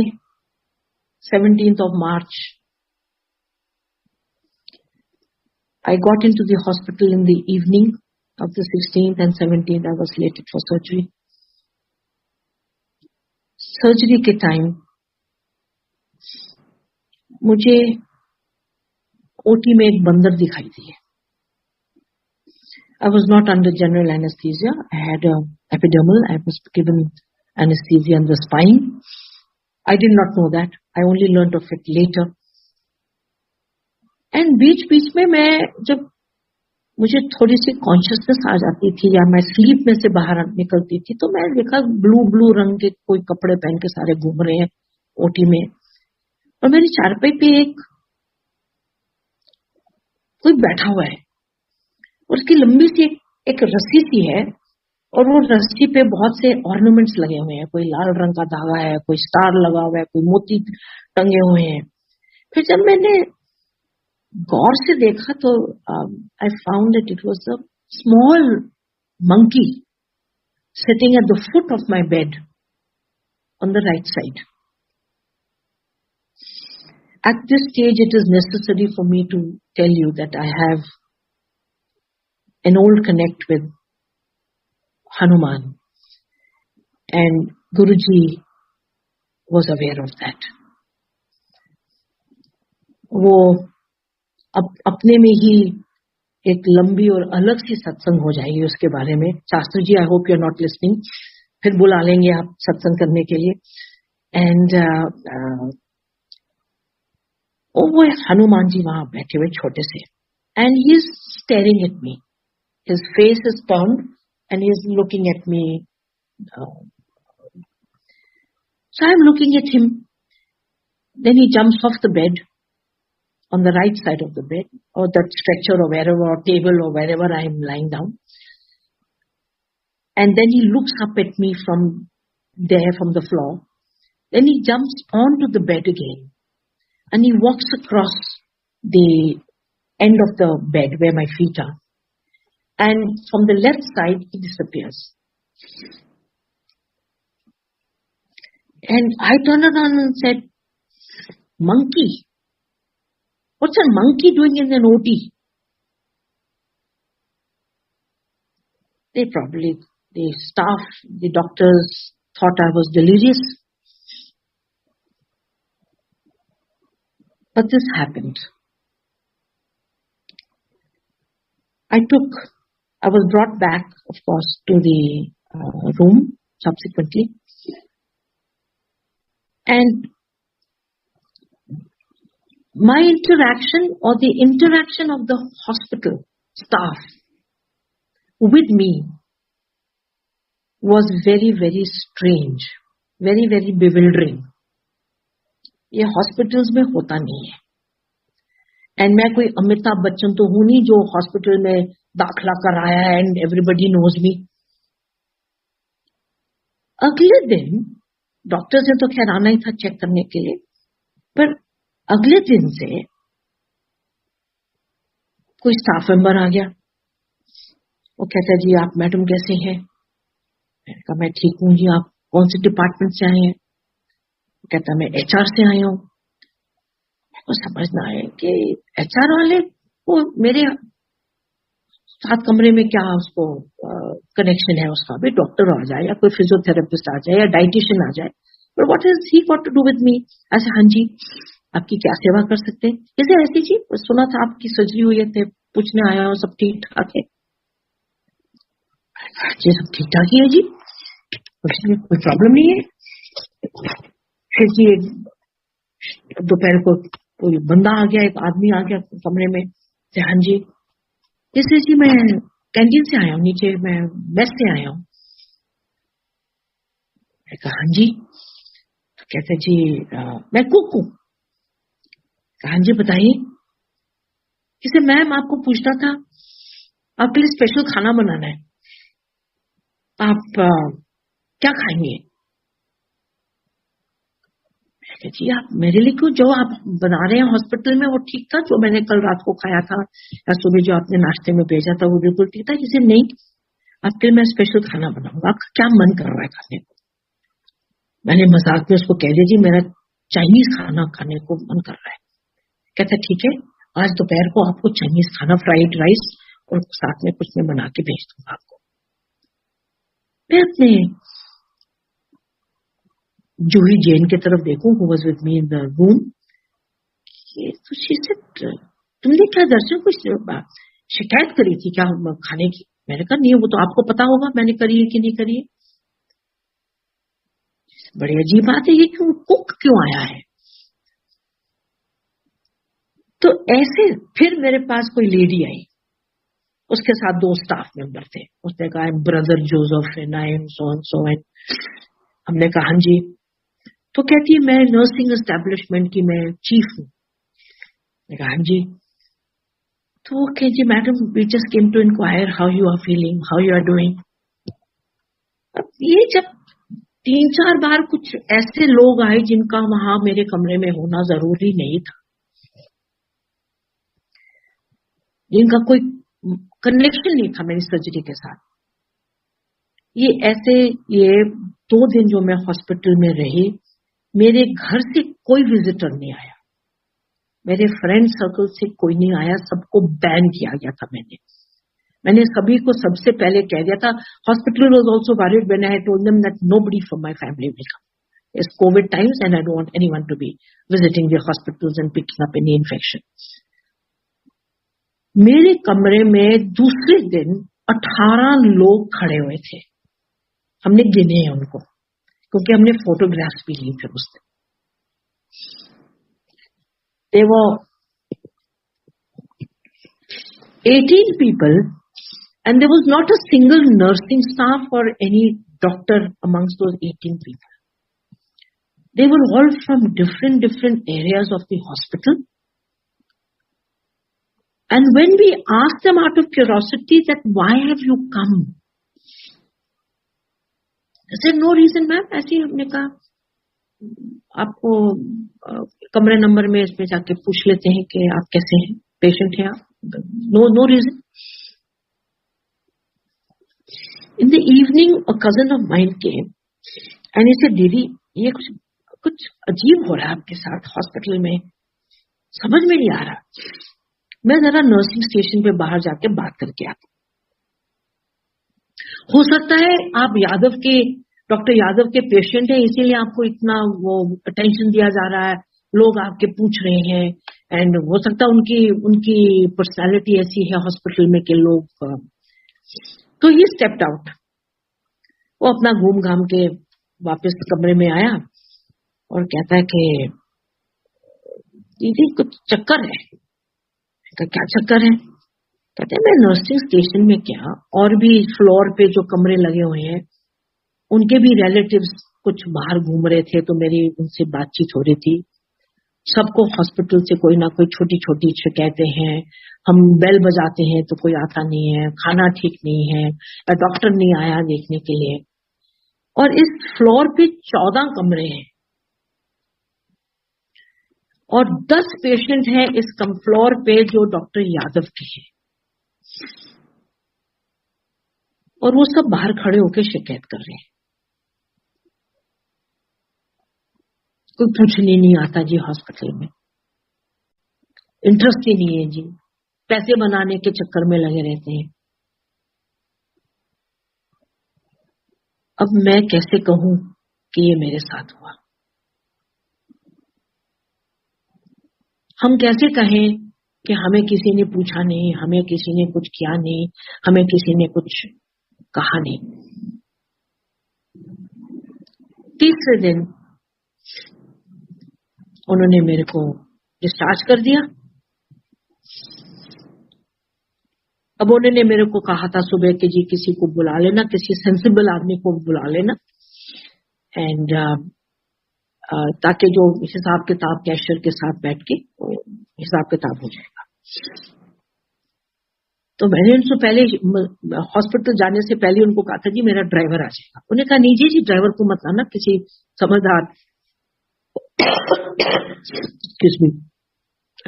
17th of March I got into the hospital in the evening of the 16th and 17th. I was slated for surgery. Surgery के time मुझे ओटी में एक बंदर दिखाई दी. I was not under general anesthesia. I had an epidural. I was given anesthesia in the spine. I did not know that. I only learnt of it later. And बीच बीच में मैं जब मुझे थोड़ी सी कॉन्शियसनेस आ जाती थी या मैं स्लीप में से बाहर निकलती थी तो मैं देखा ब्लू ब्लू रंग के कोई कपड़े पहन के सारे घूम रहे हैं ओटी में, और मेरी चारपाई पे कोई बैठा हुआ है और उसकी लंबी सी एक रस्सी सी है और वो रस्सी पे बहुत से ऑर्नामेंट्स लगे हुए हैं, कोई लाल रंग का धागा है, कोई स्टार लगा हुआ है, कोई मोती टंगे हुए हैं। फिर जब मैंने गौर से देखा तो I found it was a small monkey sitting at the foot of my bed on the right side. At this stage, it is necessary for me to tell you that I have an old connect with Hanuman, and Guruji was aware of that. वो अपने में ही एक लंबी और अलग सी सत्संग हो जाएगी उसके बारे में. Shastri ji, I hope you are not listening, फिर बुला लेंगे आप सत्संग करने के लिए. एंड वो हनुमान जी वहां बैठे हुए छोटे से, and he is staring at me. His face is turned and he is looking at me. So I am looking at him. Then he jumps off the bed on the right side of the bed, or that stretcher or wherever, or table or wherever I am lying down. And then he looks up at me from there, from the floor. Then he jumps onto the bed again. And he walks across the end of the bed where my feet are. And from the left side, he disappears. And I turned around and said, "Monkey. What's a monkey doing in an OT?" The staff, the doctors thought I was delirious. But this happened. I was brought back, of course, to the room subsequently. And my interaction, or the interaction of the hospital staff with me, was very, very strange, very, very bewildering. ये hospitals में होता नहीं है. And मैं कोई अमिताभ बच्चन तो हूं नहीं जो हॉस्पिटल में दाखला कराया है एंड एवरीबडी नोज मी. अगले दिन डॉक्टर्स ने तो खैर आना ही था चेक करने के लिए, पर अगले दिन से कोई स्टाफ मेंबर आ गया. वो कहता, जी आप मैडम कैसे हैं? मैंने कहा मैं ठीक हूं जी. आप कौन से डिपार्टमेंट से आए हैं? कहता मैं HR से आया हूं. मेरे को समझना है कि HR वाले वो मेरे साथ कमरे में क्या उसको कनेक्शन है उसका. भी डॉक्टर आ जाए या कोई फिजियोथेरेपिस्ट आ जाए या डाइटिशियन आ जाए, but what is he got to do with me? ऐसे, हाँ जी आपकी क्या सेवा कर सकते हैं? जैसे ऐसी जी सुना था आपकी सर्जरी हुई है, पूछने आया हूं सब ठीक ठाक है. जी सब ठीक ठाक ही है जी, उसमें कोई प्रॉब्लम नहीं है. फिर जी दोपहर को कोई बंदा आ गया, एक आदमी आ गया कमरे में. हाँ जी, जैसे जी मैं कैंटीन से आया हूँ, नीचे मैं मेस से आया हूँ. मैं कहा हाँ जी. तो कहते जी मैं कुक हूँ. हाँ जी बताइए. किसे मैम आपको पूछना था, आपके लिए स्पेशल खाना बनाना है, आप क्या खाएंगे? जी आप मेरे लिए क्यों, जो आप बना रहे हैं हॉस्पिटल में वो ठीक था, जो मैंने कल रात को खाया था या सुबह जो आपने नाश्ते में भेजा था वो बिल्कुल ठीक था. किसी नहीं, आपके लिए मैं स्पेशल खाना बनाऊंगा, आपका क्या मन कर रहा है खाने को? मैंने मजाक में उसको कह दिया जी मेरा चाइनीज खाना खाने को मन कर रहा है. कहता ठीक है, आज दोपहर को आपको चाइनीज खाना, फ्राइड राइस और साथ में कुछ मैं बना के भेज दूंगा आपको. मैं अपने जूही जैन की तरफ देखूं, who was with me in the room. तो she said, तुमने क्या दर्शन कुछ शिकायत करी थी क्या खाने की? मैंने कहा नहीं, वो तो आपको पता होगा मैंने करी है कि नहीं करी है. बड़ी अजीब बात है, ये क्यों कुक क्यों आया है? तो ऐसे फिर मेरे पास कोई लेडी आई उसके साथ 2 स्टाफ मेंबर थे. उसने कहा I am brother Joseph and I am so and so and. हमने कहा हाँ जी. तो कहती है मैं नर्सिंग एस्टेब्लिशमेंट की मैं चीफ हूँ. मैं कहा हाँ जी. तो वो कह जी madam we just came to inquire how you are feeling, how you are doing. अब ये जब 3-4 बार कुछ ऐसे लोग आए जिनका वहां मेरे कमरे में होना जरूरी नहीं था, जिनका कोई कनेक्शन नहीं था मेरी सर्जरी के साथ. ये 2 दिन जो मैं हॉस्पिटल में रही, मेरे घर से कोई विजिटर नहीं आया, मेरे फ्रेंड सर्कल से कोई नहीं आया, सबको बैन किया गया था. मैंने सभी को सबसे पहले कह दिया था. Hospital was also worried when I told them that nobody from my family will come. It's covid times and I don't want anyone to be visiting the hospitals and picking up any infection. मेरे कमरे में दूसरे दिन 18 लोग खड़े हुए थे. हमने गिने हैं उनको क्योंकि हमने फोटोग्राफ्स भी ली फिर उस दिन. There were 18 people and there was not a single nursing staff or any doctor amongst those 18 people. They were all from different areas of the hospital. And when we asked them out of curiosity that why have you come? They said no reason ma'am. ऐसे ही हमने कहा आपको कमरे number में इसमें जाके पूछ लेते हैं कि आप कैसे हैं, पेशेंट हैं आप. No reason. In the evening, a cousin of mine came and he said, दीदी ये कुछ अजीब हो रहा है आपके साथ हॉस्पिटल में, समझ में नहीं आ रहा. मैं जरा नर्सिंग स्टेशन पे बाहर जाके बात करके आता. हो सकता है आप डॉक्टर यादव के पेशेंट हैं, इसीलिए आपको इतना वो अटेंशन दिया जा रहा है, लोग आपके पूछ रहे हैं. एंड हो सकता है उनकी पर्सनालिटी ऐसी है हॉस्पिटल में कि लोग. तो ही स्टेप्ड आउट. वो अपना घूम घाम के वापस कमरे में आया और कहता है कि दीदी कुछ चक्कर है. क्या चक्कर है? कहते हैं मैं नर्सिंग स्टेशन में क्या और भी फ्लोर पे जो कमरे लगे हुए हैं उनके भी रिलेटिव्स कुछ बाहर घूम रहे थे, तो मेरी उनसे बातचीत हो रही थी. सबको हॉस्पिटल से कोई ना कोई छोटी छोटी शिकायतें हैं. हम बेल बजाते हैं तो कोई आता नहीं है, खाना ठीक नहीं है, डॉक्टर नहीं आया देखने के लिए. और इस फ्लोर पे 14 कमरे हैं और 10 पेशेंट हैं इस फ्लोर पे जो डॉक्टर यादव के हैं. और वो सब बाहर खड़े होकर शिकायत कर रहे हैं. कोई पूछने नहीं आता जी हॉस्पिटल में, इंटरेस्ट ही नहीं है जी, पैसे बनाने के चक्कर में लगे रहते हैं. अब मैं कैसे कहूं कि ये मेरे साथ हुआ? हम कैसे कहें कि हमें किसी ने पूछा नहीं, हमें किसी ने कुछ किया नहीं, हमें किसी ने कुछ कहा नहीं. तीसरे दिन उन्होंने मेरे को डिस्चार्ज कर दिया. अब उन्होंने मेरे को कहा था सुबह कि जी किसी को बुला लेना, किसी सेंसिबल आदमी को बुला लेना, एंड ताकि जो हिसाब किताब कैशियर के साथ बैठ के हिसाब किताब हो जाएगा. तो मैंने उनसे पहले हॉस्पिटल जाने से पहले उनको कहा था जी मेरा ड्राइवर आ जाएगा. उन्होंने कहा नहीं जी ड्राइवर को मत लाना, किसी समझदार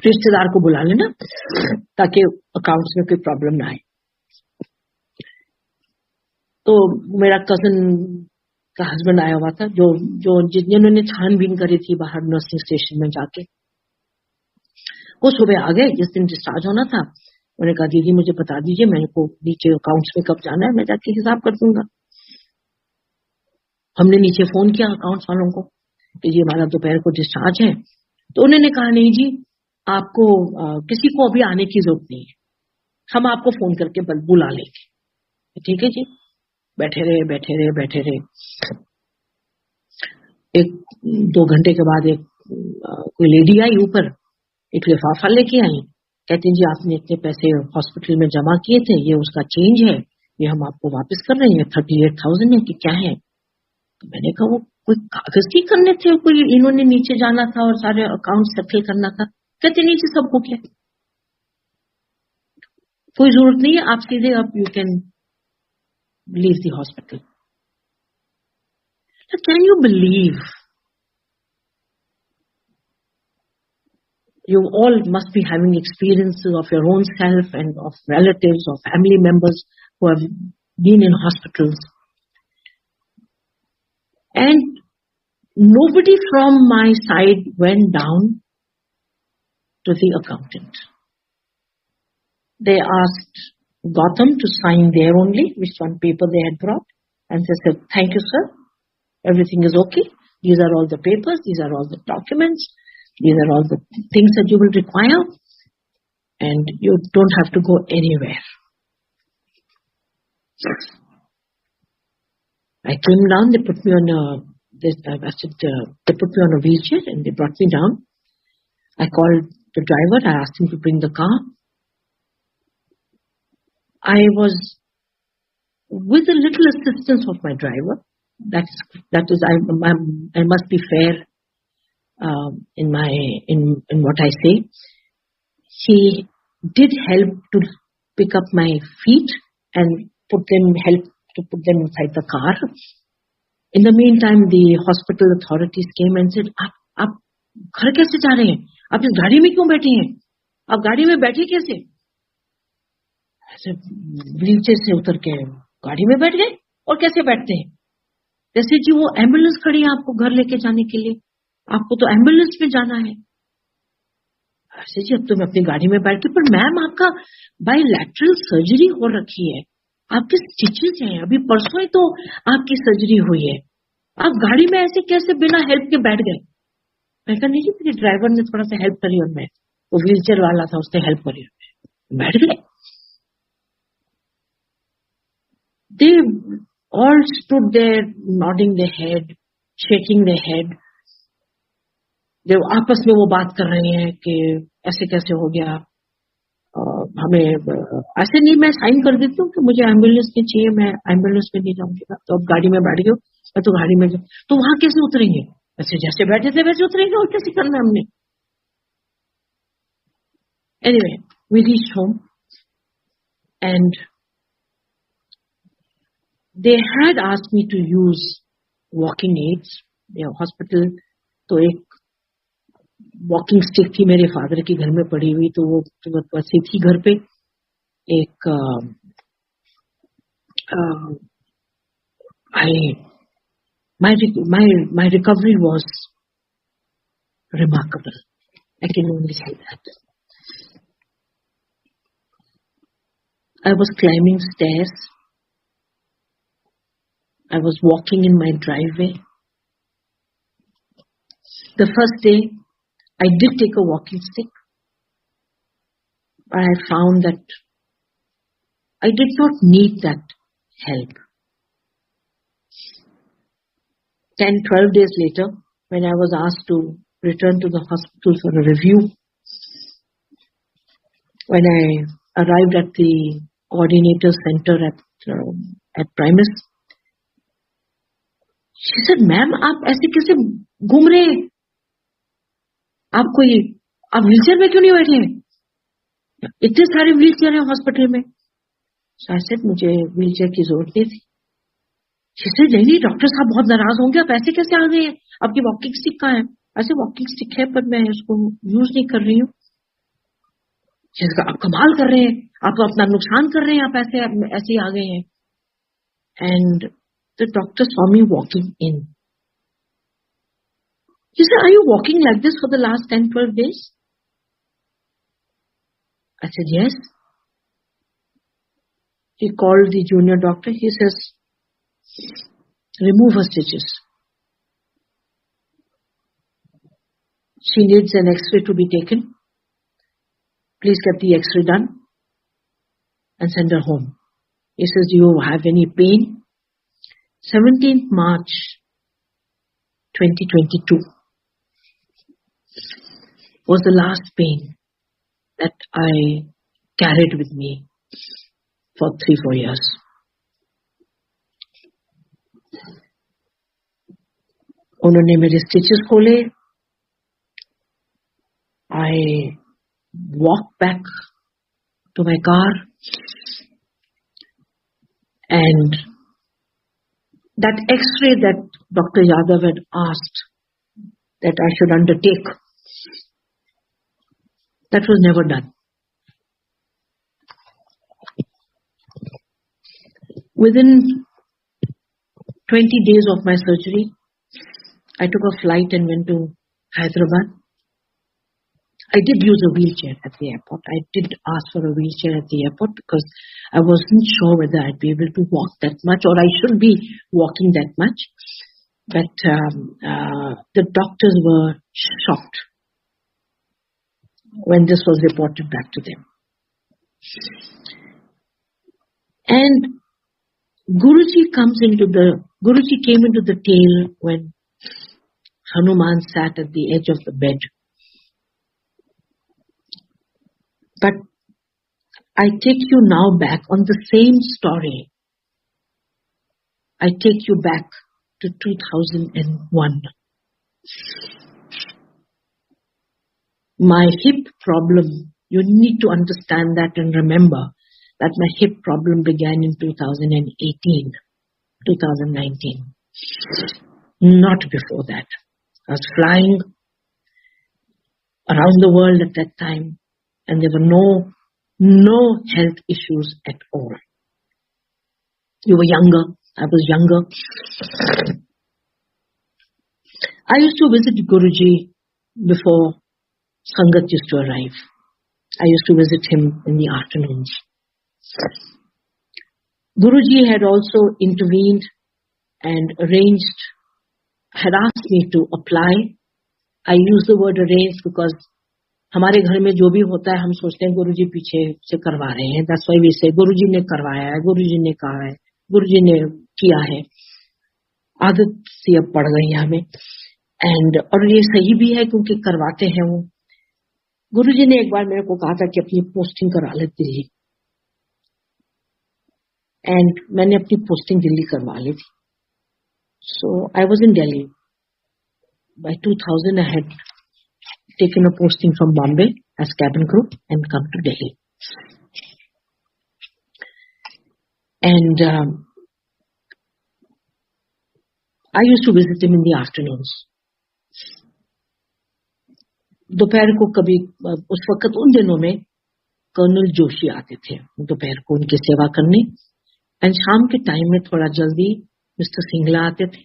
रिश्तेदार को बुला लेना ताकि अकाउंट्स में कोई प्रॉब्लम ना आए. तो मेरा कजन का हस्बैंड आया हुआ था जो जिन्होंने छानबीन करी थी बाहर नर्सिंग स्टेशन में जाके. वो सुबह आ गए जिस दिन डिस्चार्ज होना था. उन्होंने कहा दीदी मुझे बता दीजिए मेरे को नीचे अकाउंट्स में कब जाना है, मैं जाके हिसाब कर दूंगा. हमने नीचे फोन किया अकाउंट्स वालों को कि जी हमारा दोपहर को डिस्चार्ज है. तो उन्होंने कहा नहीं जी आपको किसी को अभी आने की जरूरत नहीं है, हम आपको फोन करके बुला लेंगे. ठीक है जी. बैठे रहे. 1-2 घंटे के बाद एक कोई लेडी आई ऊपर, एक लिफाफा लेके आई. कहते हैं जी आपने इतने पैसे हॉस्पिटल में जमा किए थे, ये उसका चेंज है, ये हम आपको वापस कर रहे हैं, 38,000 है कि क्या है। तो मैंने कहा वो कोई कागज ही करने थे, कोई इन्होंने नीचे जाना था और सारे अकाउंट सेटल करना था। कहते नीचे सब हो गया, कोई जरूरत नहीं है, आप सीधे आप you can leave the hospital. Can you believe? You all must be having experiences of your own self and of relatives or family members who have been in hospitals. And nobody from my side went down to the accountant. They asked Gautam to sign there only, which one paper they had brought, and they said, thank you, sir. Everything is okay. These are all the papers. These are all the documents. These are all the things that you will require, and you don't have to go anywhere. I came down, they put me on they put me on a wheelchair and they brought me down. I called the driver, I asked him to bring the car. I was with a little assistance of my driver. That is, I must be fair in what I say. She did help to pick up my feet and help to put them inside the car. In the meantime, the hospital authorities came and said, आप घर कैसे जा रहे हैं? आप इस गाड़ी में क्यों बैठे हैं? आप गाड़ी में बैठे कैसे? ऐसे व्हीलचेयर से उतर के गाड़ी में बैठ गए और कैसे बैठते हैं? जैसे जी वो एम्बुलेंस खड़ी है आपको घर लेके जाने के लिए, आपको तो एम्बुलेंस में जाना है। ऐसे जी अब तो मैं अपनी गाड़ी में बैठ के, पर मैम आपका बायलैटरल सर्जरी हो रखी है, आपके स्टिचेस हैं, अभी परसों ही तो आपकी सर्जरी हुई है, आप गाड़ी में ऐसे कैसे बिना हेल्प के बैठ गए? मैं कहा नहीं जी मेरे ड्राइवर ने थोड़ा सा हेल्प करी और मैं, वो व्हीलचेयर वाला था उसने हेल्प करी और बैठ गए। They all stood there nodding their head, shaking their head. जो आपस में वो बात कर रहे हैं कि ऐसे कैसे हो गया, हमें ऐसे नहीं, मैं साइन कर देती हूँ कि मुझे एम्बुलेंस नहीं चाहिए, मैं एम्बुलेंस में नहीं जाऊंगी। तो अब गाड़ी में बैठ गए, मैं तो गाड़ी में तो वहां कैसे उतरेंगे? ऐसे जैसे बैठे थे वैसे उतरेंगे, और कैसे करना हमने? Anyway we reached home and they had asked me to use walking aids. Hospital तो एक वॉकिंग स्टिक थी मेरे फादर के घर में पड़ी हुई, तो वो वैसे थी घर पे। एक my recovery was remarkable. I can only say that. I was climbing stairs. I was walking in my driveway. The first day, I did take a walking stick, but I found that I did not need that help. 10, 12 days later, when I was asked to return to the hospital for a review, when I arrived at the coordinator center at Primus, she said, "Ma'am, आप ऐसे कैसे घूम रहे हैं? आप wheelchair में क्यों नहीं बैठे हैं? इतने सारे व्हीलचेयर हैं हॉस्पिटल में।" So I said, मुझे व्हीलचेयर की जरूरत नहीं थी। She said, नहीं, डॉक्टर साहब बहुत नाराज होंगे, आप ऐसे कैसे आ गए हैं? आपकी वॉकिंग स्टिक कहाँ है? ऐसे वॉकिंग स्टिक है पर मैं उसको यूज नहीं कर रही हूँ। आप कमाल कर रहे हैं, आप अपना नुकसान कर रहे हैं, आप ऐसे ही आ गए हैं। And the doctor saw me walking in. He said, "Are you walking like this for the last 10, 12 days?" I said, "Yes." He called the junior doctor. He says, "Remove her stitches. She needs an X-ray to be taken. Please get the X-ray done and send her home." He says, "Do you have any pain?" 17th March 2022 was the last pain. that I carried with me for 3-4 years. उन्होंने मेरे stitches खोले. I walked back to my car, and that X-ray that Dr. Yadav had asked that I should undertake, that was never done. Within 20 days of my surgery, I took a flight and went to Hyderabad. I did use a wheelchair at the airport. I did ask for a wheelchair at the airport because I wasn't sure whether I'd be able to walk that much or I should be walking that much. But the doctors were shocked when this was reported back to them. And Guruji came into the tale when Hanuman sat at the edge of the bed. But I take you now back on the same story. I take you back to 2001. My hip problem, you need to understand that and remember that my hip problem began in 2018, 2019. Not before that. I was flying around the world at that time, and there were no health issues at all. You were younger. I was younger. I used to visit Guruji before Sangat used to arrive. I used to visit him in the afternoons. Guruji had also intervened and had asked me to apply. I use the word arrange because हमारे घर में जो भी होता है हम सोचते हैं गुरुजी पीछे से करवा रहे हैं. That's why we say गुरुजी ने करवाया है, गुरुजी ने कहा है, गुरुजी ने किया है. आदत सी अब पड़ गई हमें. और ये सही भी है क्योंकि करवाते हैं वो. गुरुजी ने एक बार मेरे को कहा था कि अपनी पोस्टिंग करा ले दिल्ली. एंड मैंने अपनी पोस्टिंग दिल्ली करवा ली थी. So I was in Delhi. By 2000 I had taken a posting from Bombay as cabin crew and come to Delhi. And I used to visit him in the afternoons. दोपहर को कभी उस वक्त उन दिनों में कर्नल जोशी आते थे दोपहर को उनकी सेवा करने. एंड शाम के टाइम में थोड़ा जल्दी मिस्टर सिंगला आते थे.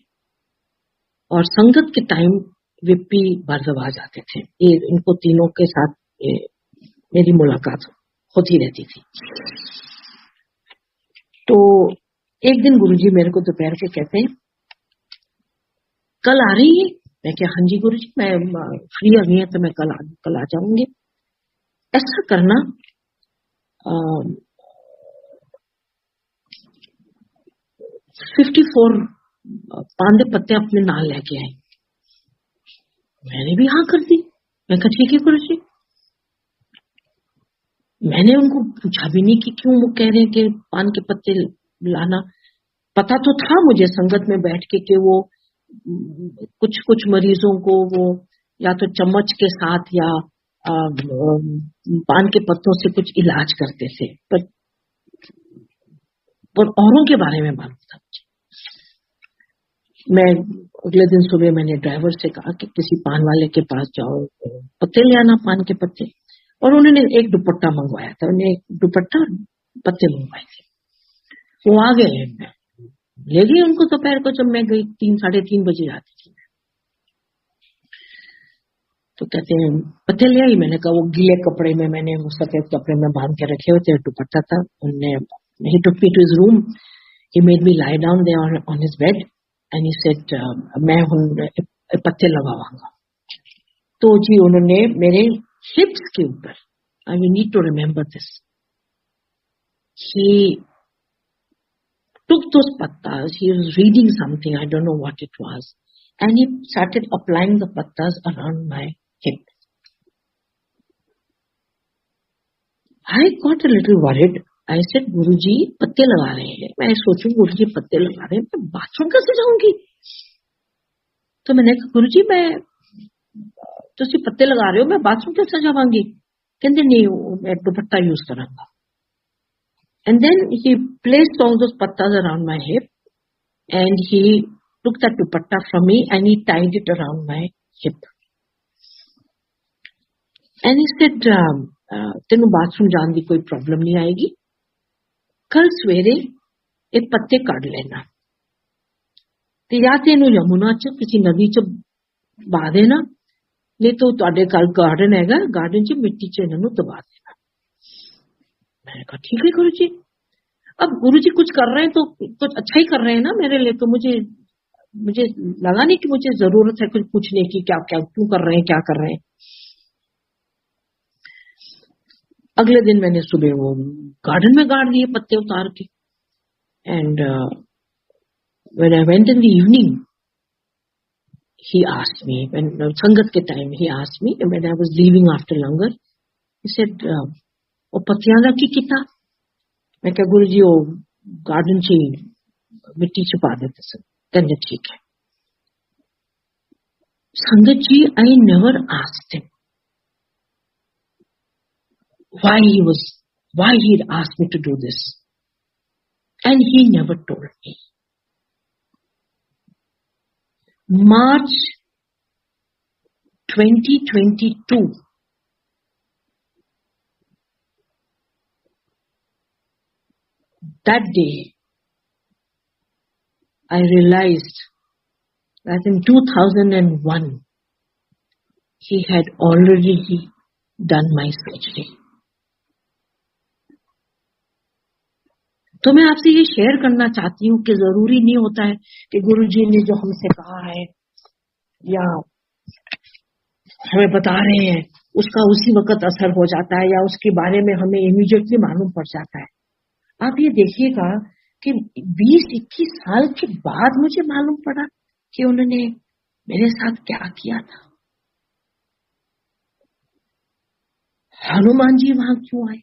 और संगत के टाइम विपी भारद्वाज आते थे. ये इनको तीनों के साथ मेरी मुलाकात होती रहती थी. तो एक दिन गुरुजी मेरे को दोपहर के कहते हैं कल आ रही है. मैं क्या हाँ जी गुरुजी मैं फ्री अभी है तो मैं कल आ जाऊंगी. ऐसा करना 54 पांदे पत्ते अपने नाल लेके आए. मैंने भी हाँ कर दी. मैं कहा ठीक है गुरुजी. मैंने उनको पूछा भी नहीं कि क्यों वो कह रहे हैं कि पान के पत्ते लाना. पता तो था मुझे संगत में बैठ के कि वो कुछ मरीजों को वो या तो चम्मच के साथ या पान के पत्तों से कुछ इलाज करते थे. पर औरों के बारे में मालूम था मुझे. मैं अगले दिन सुबह मैंने ड्राइवर से कहा कि किसी पान वाले के पास जाओ पत्ते ले आना पान के पत्ते. और उन्होंने एक दुपट्टा मंगवाया था. उन्हें एक दुपट्टा पत्ते मंगवाए थे. वो आ गए. ले गई उनको दोपहर को जब मैं गई 3-3:30 बजे आती थी. तो कहते हैं पत्ते ले आई. मैंने कहा वो गीले कपड़े में मैंने वो सफेद कपड़े में बांध के रखे हुए थे. दुपट्टा था. उनने he took me to his room. He made me lie down there on his bed and he said मैं पत्ते लगाऊंगा. तो जी उन्होंने मेरे hips के ऊपर, and you need to remember this, he took those pattas. He was reading something, I don't know what it was, and he started applying the pattas around my hip. I got a little worried. I said, Guruji पत्ते लगा रहे हैं. मैं सोचूं गुरुजी पत्ते लगा रहे हैं, मैं बाथरूम कैसे जाऊंगी? तो मैंने कहा गुरुजी मैं तुसी पत्ते लगा रहे हो, मैं बाथरूम कैसे जावांगी? कहते नहीं मैं दुपट्टा यूज करूंगा. And then he placed all those pattas around my hip and he took that dupatta from me and he tied it around my hip. And he said, तेनू बाथरूम जाने की कोई प्रॉब्लम नहीं आएगी, कल सवेरे एक पत्ते काट लेना ते या ते इनू यमुना च किसी नदी च बहा देना, नहीं तो तुहाडे घर गार्डन हैगा, गार्डन च मिट्टी च इन्हां नू दबा देना. मैंने कहा ठीक है गुरुजी. अब गुरुजी कुछ कर रहे हैं तो कुछ अच्छा ही कर रहे हैं ना मेरे लिए, तो मुझे लगा नहीं कि मुझे जरूरत है कुछ पूछने की, क्या क्या क्यों कर रहे हैं, क्या कर रहे हैं. अगले दिन मैंने सुबह वो गार्डन में गाड़ दिए पत्ते उतार के. And when I went in the evening he asked me, when संगत के time he asked me when I was leaving after langar, he said ओ पत्तियां दा की कीता? मैं कहा गुरुजी वो गार्डन च मिट्टी छुपा देते सर. कहने ठीक है. संगत जी I never asked him why he'd asked me to do this, and he never told me. March 2022, that day I realized that in 2001 he had already done my surgery. तो मैं आपसे ये शेयर करना चाहती हूँ कि जरूरी नहीं होता है कि गुरुजी ने जो हमसे कहा है या हमें बता रहे हैं उसका उसी वक्त असर हो जाता है या उसके बारे में हमें इमीडिएटली मालूम पड़ जाता है. आप ये देखिएगा कि 20-21 साल के बाद मुझे मालूम पड़ा कि उन्होंने मेरे साथ क्या किया था. हनुमान जी वहां क्यों आए?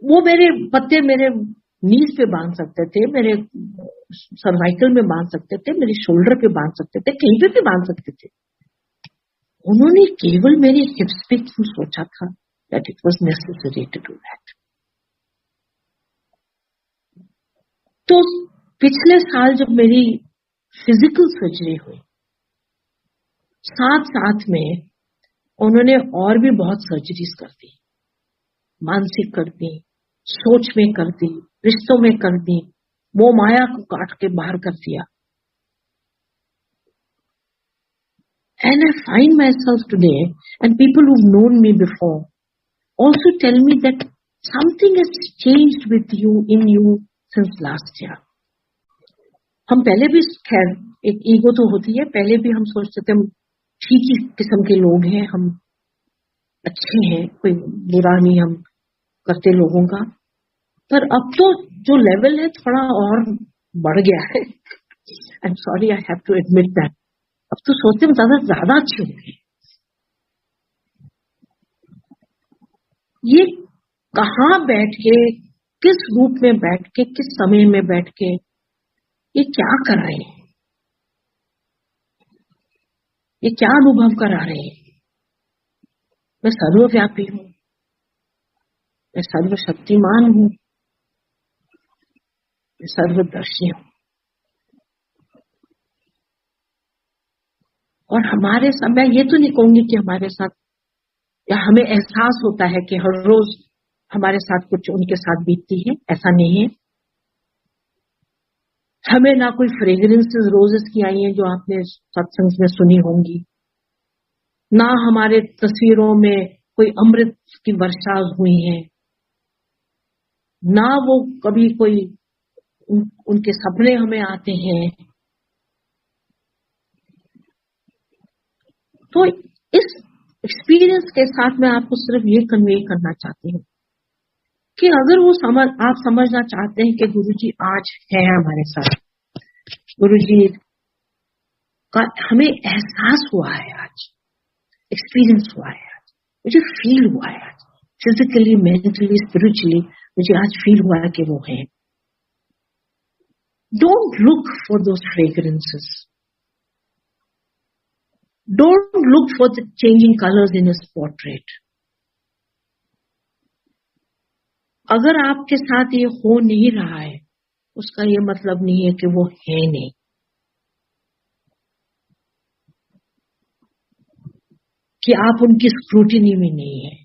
वो मेरे पत्ते मेरे नीज पे बांध सकते थे, मेरे सर्वाइकल में बांध सकते थे, मेरे शोल्डर पे बांध सकते थे, कहीं पे भी बांध सकते थे. उन्होंने केवल मेरे हिप्स पे क्यों सोचा था that it was necessary to do that. तो पिछले साल जब मेरी फिजिकल सर्जरी हुई, साथ साथ में उन्होंने और भी बहुत सर्जरीज कर दी. मानसिक कर दी, सोच में कर दी, रिश्तों में कर दी, वो माया को काट के बाहर कर दिया. And I find myself today, and people who've known me before also tell me that something has changed with you, in you since last year. हम पहले भी खैर एक ईगो तो होती है, पहले भी हम सोचते थे हम ठीक ही किस्म के लोग हैं, हम अच्छे हैं, कोई बुरा नहीं हम करते लोगों का. पर अब तो जो लेवल है थोड़ा और बढ़ गया है. I am sorry, I have to admit that. अब तो सोचते हैं ज्यादा अच्छे होंगे. ये कहाँ बैठ के, किस रूप में बैठ के, किस समय में बैठ के ये क्या कर रहे हैं, ये क्या अनुभव करा रहे हैं? मैं सर्वव्यापी हूं, मैं सर्वशक्तिमान हूं, मैं सर्वदर्शी हूं. और हमारे साथ, मैं ये तो नहीं कहूंगी कि हमारे साथ या हमें एहसास होता है कि हर रोज हमारे साथ कुछ उनके साथ बीतती है, ऐसा नहीं है. हमें ना कोई फ्रेग्रेंसेस रोजेस की आई हैं जो आपने सत्संग में सुनी होंगी, ना हमारे तस्वीरों में कोई अमृत की वर्षा हुई है, ना वो कभी कोई उनके सपने हमें आते हैं. तो इस एक्सपीरियंस के साथ मैं आपको सिर्फ ये कन्वे करना चाहती हूँ कि अगर वो आप समझना चाहते हैं कि गुरुजी आज है हमारे साथ, गुरुजी का हमें एहसास हुआ है आज, एक्सपीरियंस हुआ है, मुझे फील हुआ है, फिजिकली, मेंटली, स्पिरिचुअली मुझे आज फील हुआ है कि वो है. Don't look for those fragrances. Don't look for the changing colors in his portrait. अगर आपके साथ ये हो नहीं रहा है, उसका ये मतलब नहीं है कि वो है नहीं. कि आप उनकी स्क्रूटिनी में नहीं है,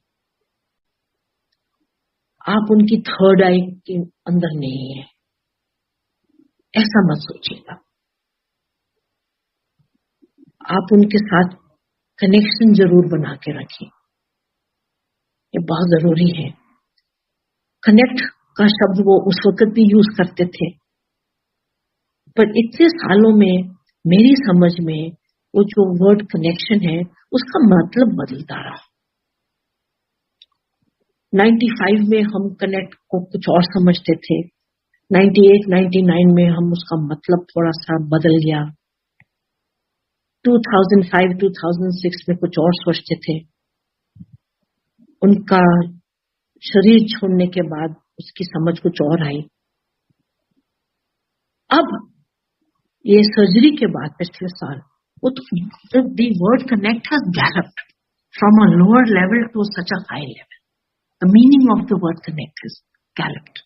आप उनकी थर्ड आई के अंदर नहीं है, ऐसा मत सोचिएगा. आप उनके साथ कनेक्शन जरूर बना के रखिए, ये बहुत जरूरी है. कनेक्ट का शब्द वो उस वक्त भी यूज करते थे, पर इतने सालों में मेरी समझ में वो जो वर्ड कनेक्शन है उसका मतलब बदलता रहा. 95 में हम कनेक्ट को कुछ और समझते थे, 98, 99 में हम उसका मतलब थोड़ा सा बदल गया, 2005, 2006 में कुछ और सोचते थे. उनका शरीर छोड़ने के बाद उसकी समझ कुछ और आई. अब ये सर्जरी के बाद पिछले साल वो तो the word connect has galloped from a lower level to such a high level. The meaning of the word connect is galloped.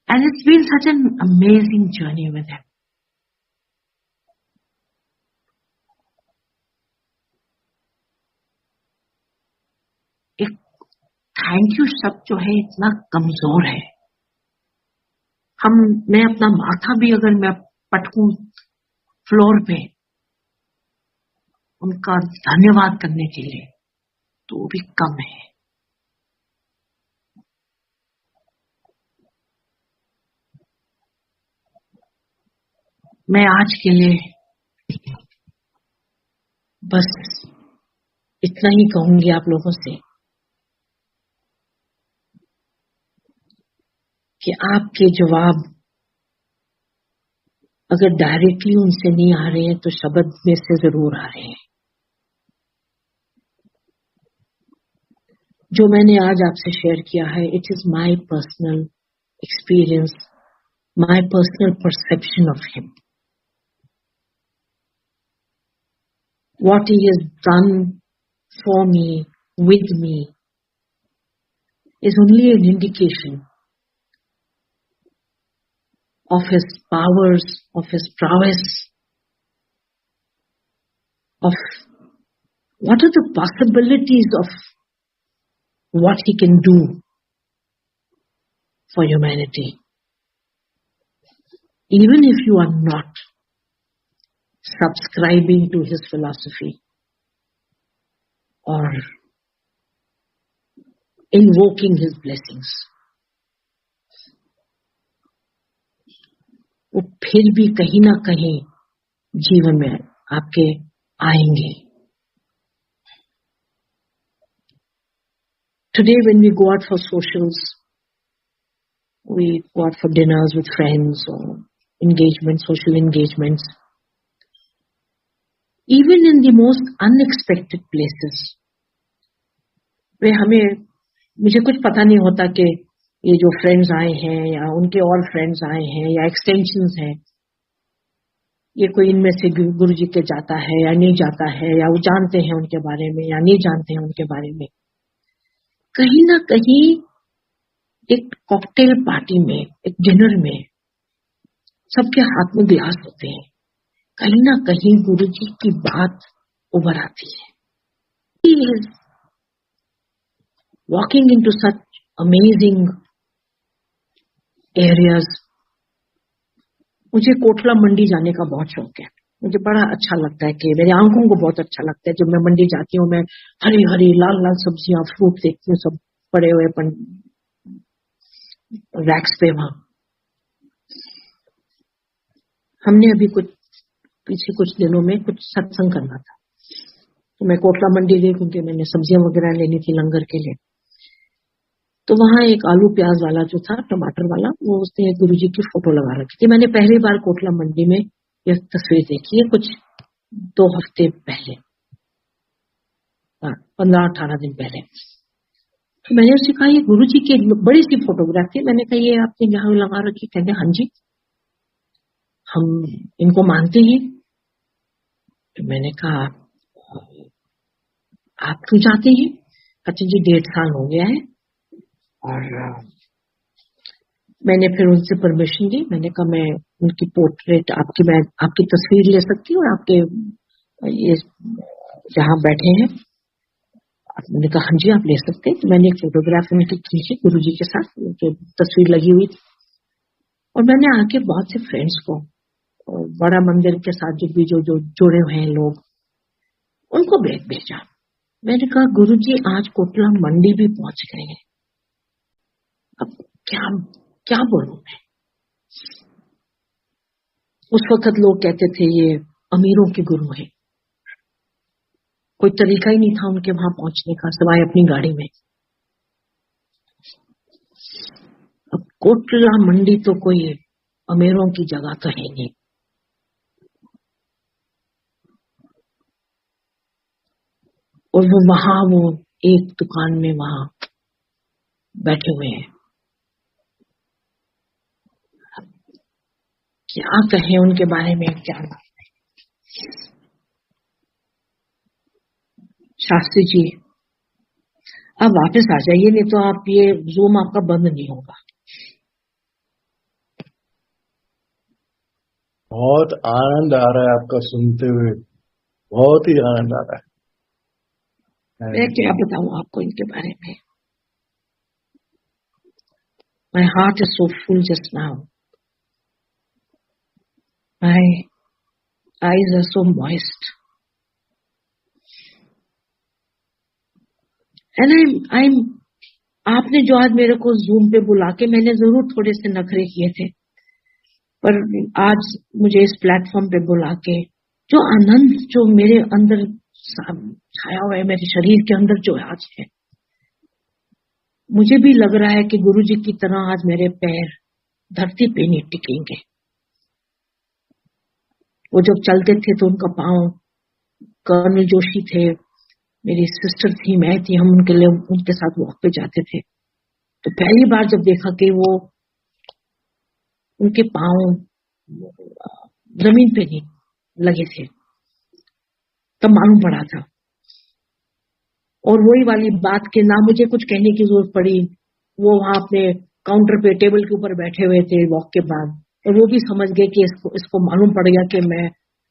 And it's been such an amazing journey with him. एक thank you शब्द जो है इतना कमजोर है. मैं अपना माथा भी अगर मैं पटकूं फ्लोर पे उनका धन्यवाद करने के लिए तो भी कम है. मैं आज के लिए बस इतना ही कहूंगी आप लोगों से कि आपके जवाब अगर डायरेक्टली उनसे नहीं आ रहे हैं तो शब्द में से जरूर आ रहे हैं. जो मैंने आज आपसे शेयर किया है, it is my personal experience, my personal perception of him. What he has done for me, with me, is only an indication of his powers, of his prowess, of what are the possibilities of what he can do for humanity. Even if you are not subscribing to his philosophy or invoking his blessings, वो फिर भी कहीं ना कहीं जीवन में आपके आएंगे. Today when we go out for socials, we go out for dinners with friends or engagements, social engagements, even in the most unexpected places, मुझे कुछ पता नहीं होता कि ये जो फ्रेंड्स आए हैं या उनके और फ्रेंड्स आए हैं या एक्सटेंशंस हैं, ये कोई इनमें से गुरुजी के जाता है या नहीं जाता है, या वो जानते हैं उनके बारे में या नहीं जानते हैं उनके बारे में. कहीं ना कहीं एक कॉकटेल पार्टी में, एक डिनर में सबके हाथ में गिलास होते हैं, कहीं ना कहीं गुरुजी की बात उभर आती है. He is walking into such amazing areas. मुझे कोटला मंडी जाने का बहुत शौक है. मुझे बड़ा अच्छा लगता है कि मेरे आंखों को बहुत अच्छा लगता है जब मैं मंडी जाती हूँ. मैं हरी हरी लाल लाल सब्जियां, फ्रूट देखती हूँ, सब पड़े हुए रैक्स पे. वहां हमने अभी पीछे कुछ दिनों में कुछ सत्संग करना था, तो मैं कोटला मंडी गई क्योंकि मैंने सब्जियां वगैरह लेनी थी लंगर के लिए. तो वहां एक आलू प्याज वाला जो था, टमाटर वाला, वो उसने गुरुजी की फोटो लगा रखी थी. मैंने पहली बार कोटला मंडी में ये तस्वीर देखिए कुछ 2 हफ्ते पहले, 15-18 दिन पहले। तो मैंने उससे कहा ये गुरुजी की एक बड़ी सी फोटोग्राफ थी। मैंने कहा ये आपने यहाँ लगा रखी? कहते हाँ जी हम इनको मानते हैं। तो मैंने कहा आप क्यों जाते हैं? अच्छा जी 1.5 साल हो गया है। और मैंने फिर उनसे परमिशन ली। मैंने कहा मैं उनकी पोर्ट्रेट मैं आपकी तस्वीर ले सकती हूँ और आपके ये जहाँ बैठे हैं। मैंने कहा हाँ जी आप ले सकते हैं। तो मैंने एक फोटोग्राफ उनकी खींची गुरुजी के साथ, जो तस्वीर लगी हुई थी। और मैंने आके बहुत से फ्रेंड्स को, बड़ा मंदिर के साथ जो जुड़े हुए हैं लोग, उनको बैग भेजा। मैंने कहा गुरुजी आज कोटला मंडी भी पहुंच गए हैं, अब क्या बोलूं मैं। उस वक्त लोग कहते थे ये अमीरों के गुरु हैं। कोई तरीका ही नहीं था उनके वहां पहुंचने का सिवाय अपनी गाड़ी में। अब कोटला मंडी तो कोई अमीरों की जगह तो है नहीं। और वो एक दुकान में वहां बैठे हुए हैं। क्या कहें उनके बारे में, क्या शास्त्री जी आप वापस आ जाइए, नहीं तो आप ये जूम आपका बंद नहीं होगा। बहुत आनंद आ रहा है आपका सुनते हुए, बहुत ही आनंद आ रहा है। मैं क्या बताऊं आपको इनके बारे में। My heart is so full just now. My eyes are so moist. And आपने जो आज मेरे को जूम पे बुला के, मैंने जरूर थोड़े से नखरे किए थे, पर आज मुझे इस प्लेटफॉर्म पे बुला के जो आनंद जो मेरे अंदर छाया हुआ है, मेरे शरीर के अंदर जो आज है, मुझे भी लग रहा है कि गुरुजी की तरह आज मेरे पैर धरती पे नहीं टिकेंगे। वो जब चलते थे तो उनका पांव, कर्नल जोशी थे, मेरी सिस्टर थी, मैं थी, हम उनके साथ वॉक पे जाते थे। तो पहली बार जब देखा कि वो उनके पांव जमीन पे नहीं लगे थे, तब मालूम पड़ा था। और वही वाली बात के ना मुझे कुछ कहने की जरूरत पड़ी, वो वहां अपने काउंटर पे टेबल के ऊपर बैठे हुए थे वॉक के बाद, और वो भी समझ गए कि इसको मालूम पड़ गया कि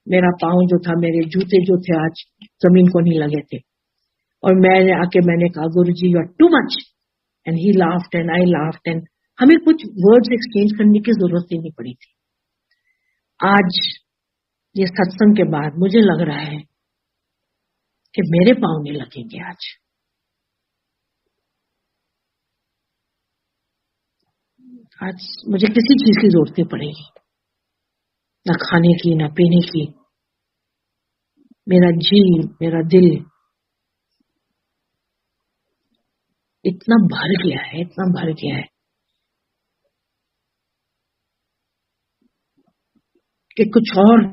मेरा पांव जो था, मेरे जूते जो थे आज जमीन को नहीं लगे थे। और मैंने कहा Guruji you are too much, and he laughed and I laughed, and हमें कुछ वर्ड्स एक्सचेंज करने की जरूरत ही नहीं पड़ी थी। आज ये सत्संग के बाद मुझे लग रहा है कि मेरे पांव नहीं लगेंगे आज मुझे किसी चीज की जरूरत नहीं पड़ेगी, ना खाने की, ना पीने की। मेरा जी, मेरा दिल इतना भर गया है, इतना भर गया है कि कुछ और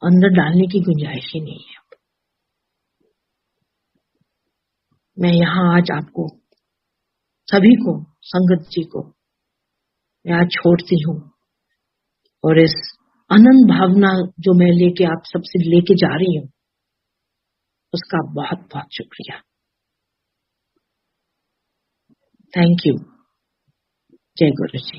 अंदर डालने की गुंजाइश ही नहीं है। मैं यहाँ आज आपको सभी को, संगत जी को मैं आज छोड़ती हूँ, और इस आनंद भावना जो मैं लेके आप सबसे लेके जा रही हूँ, उसका बहुत बहुत शुक्रिया। Thank you. जय गुरु जी।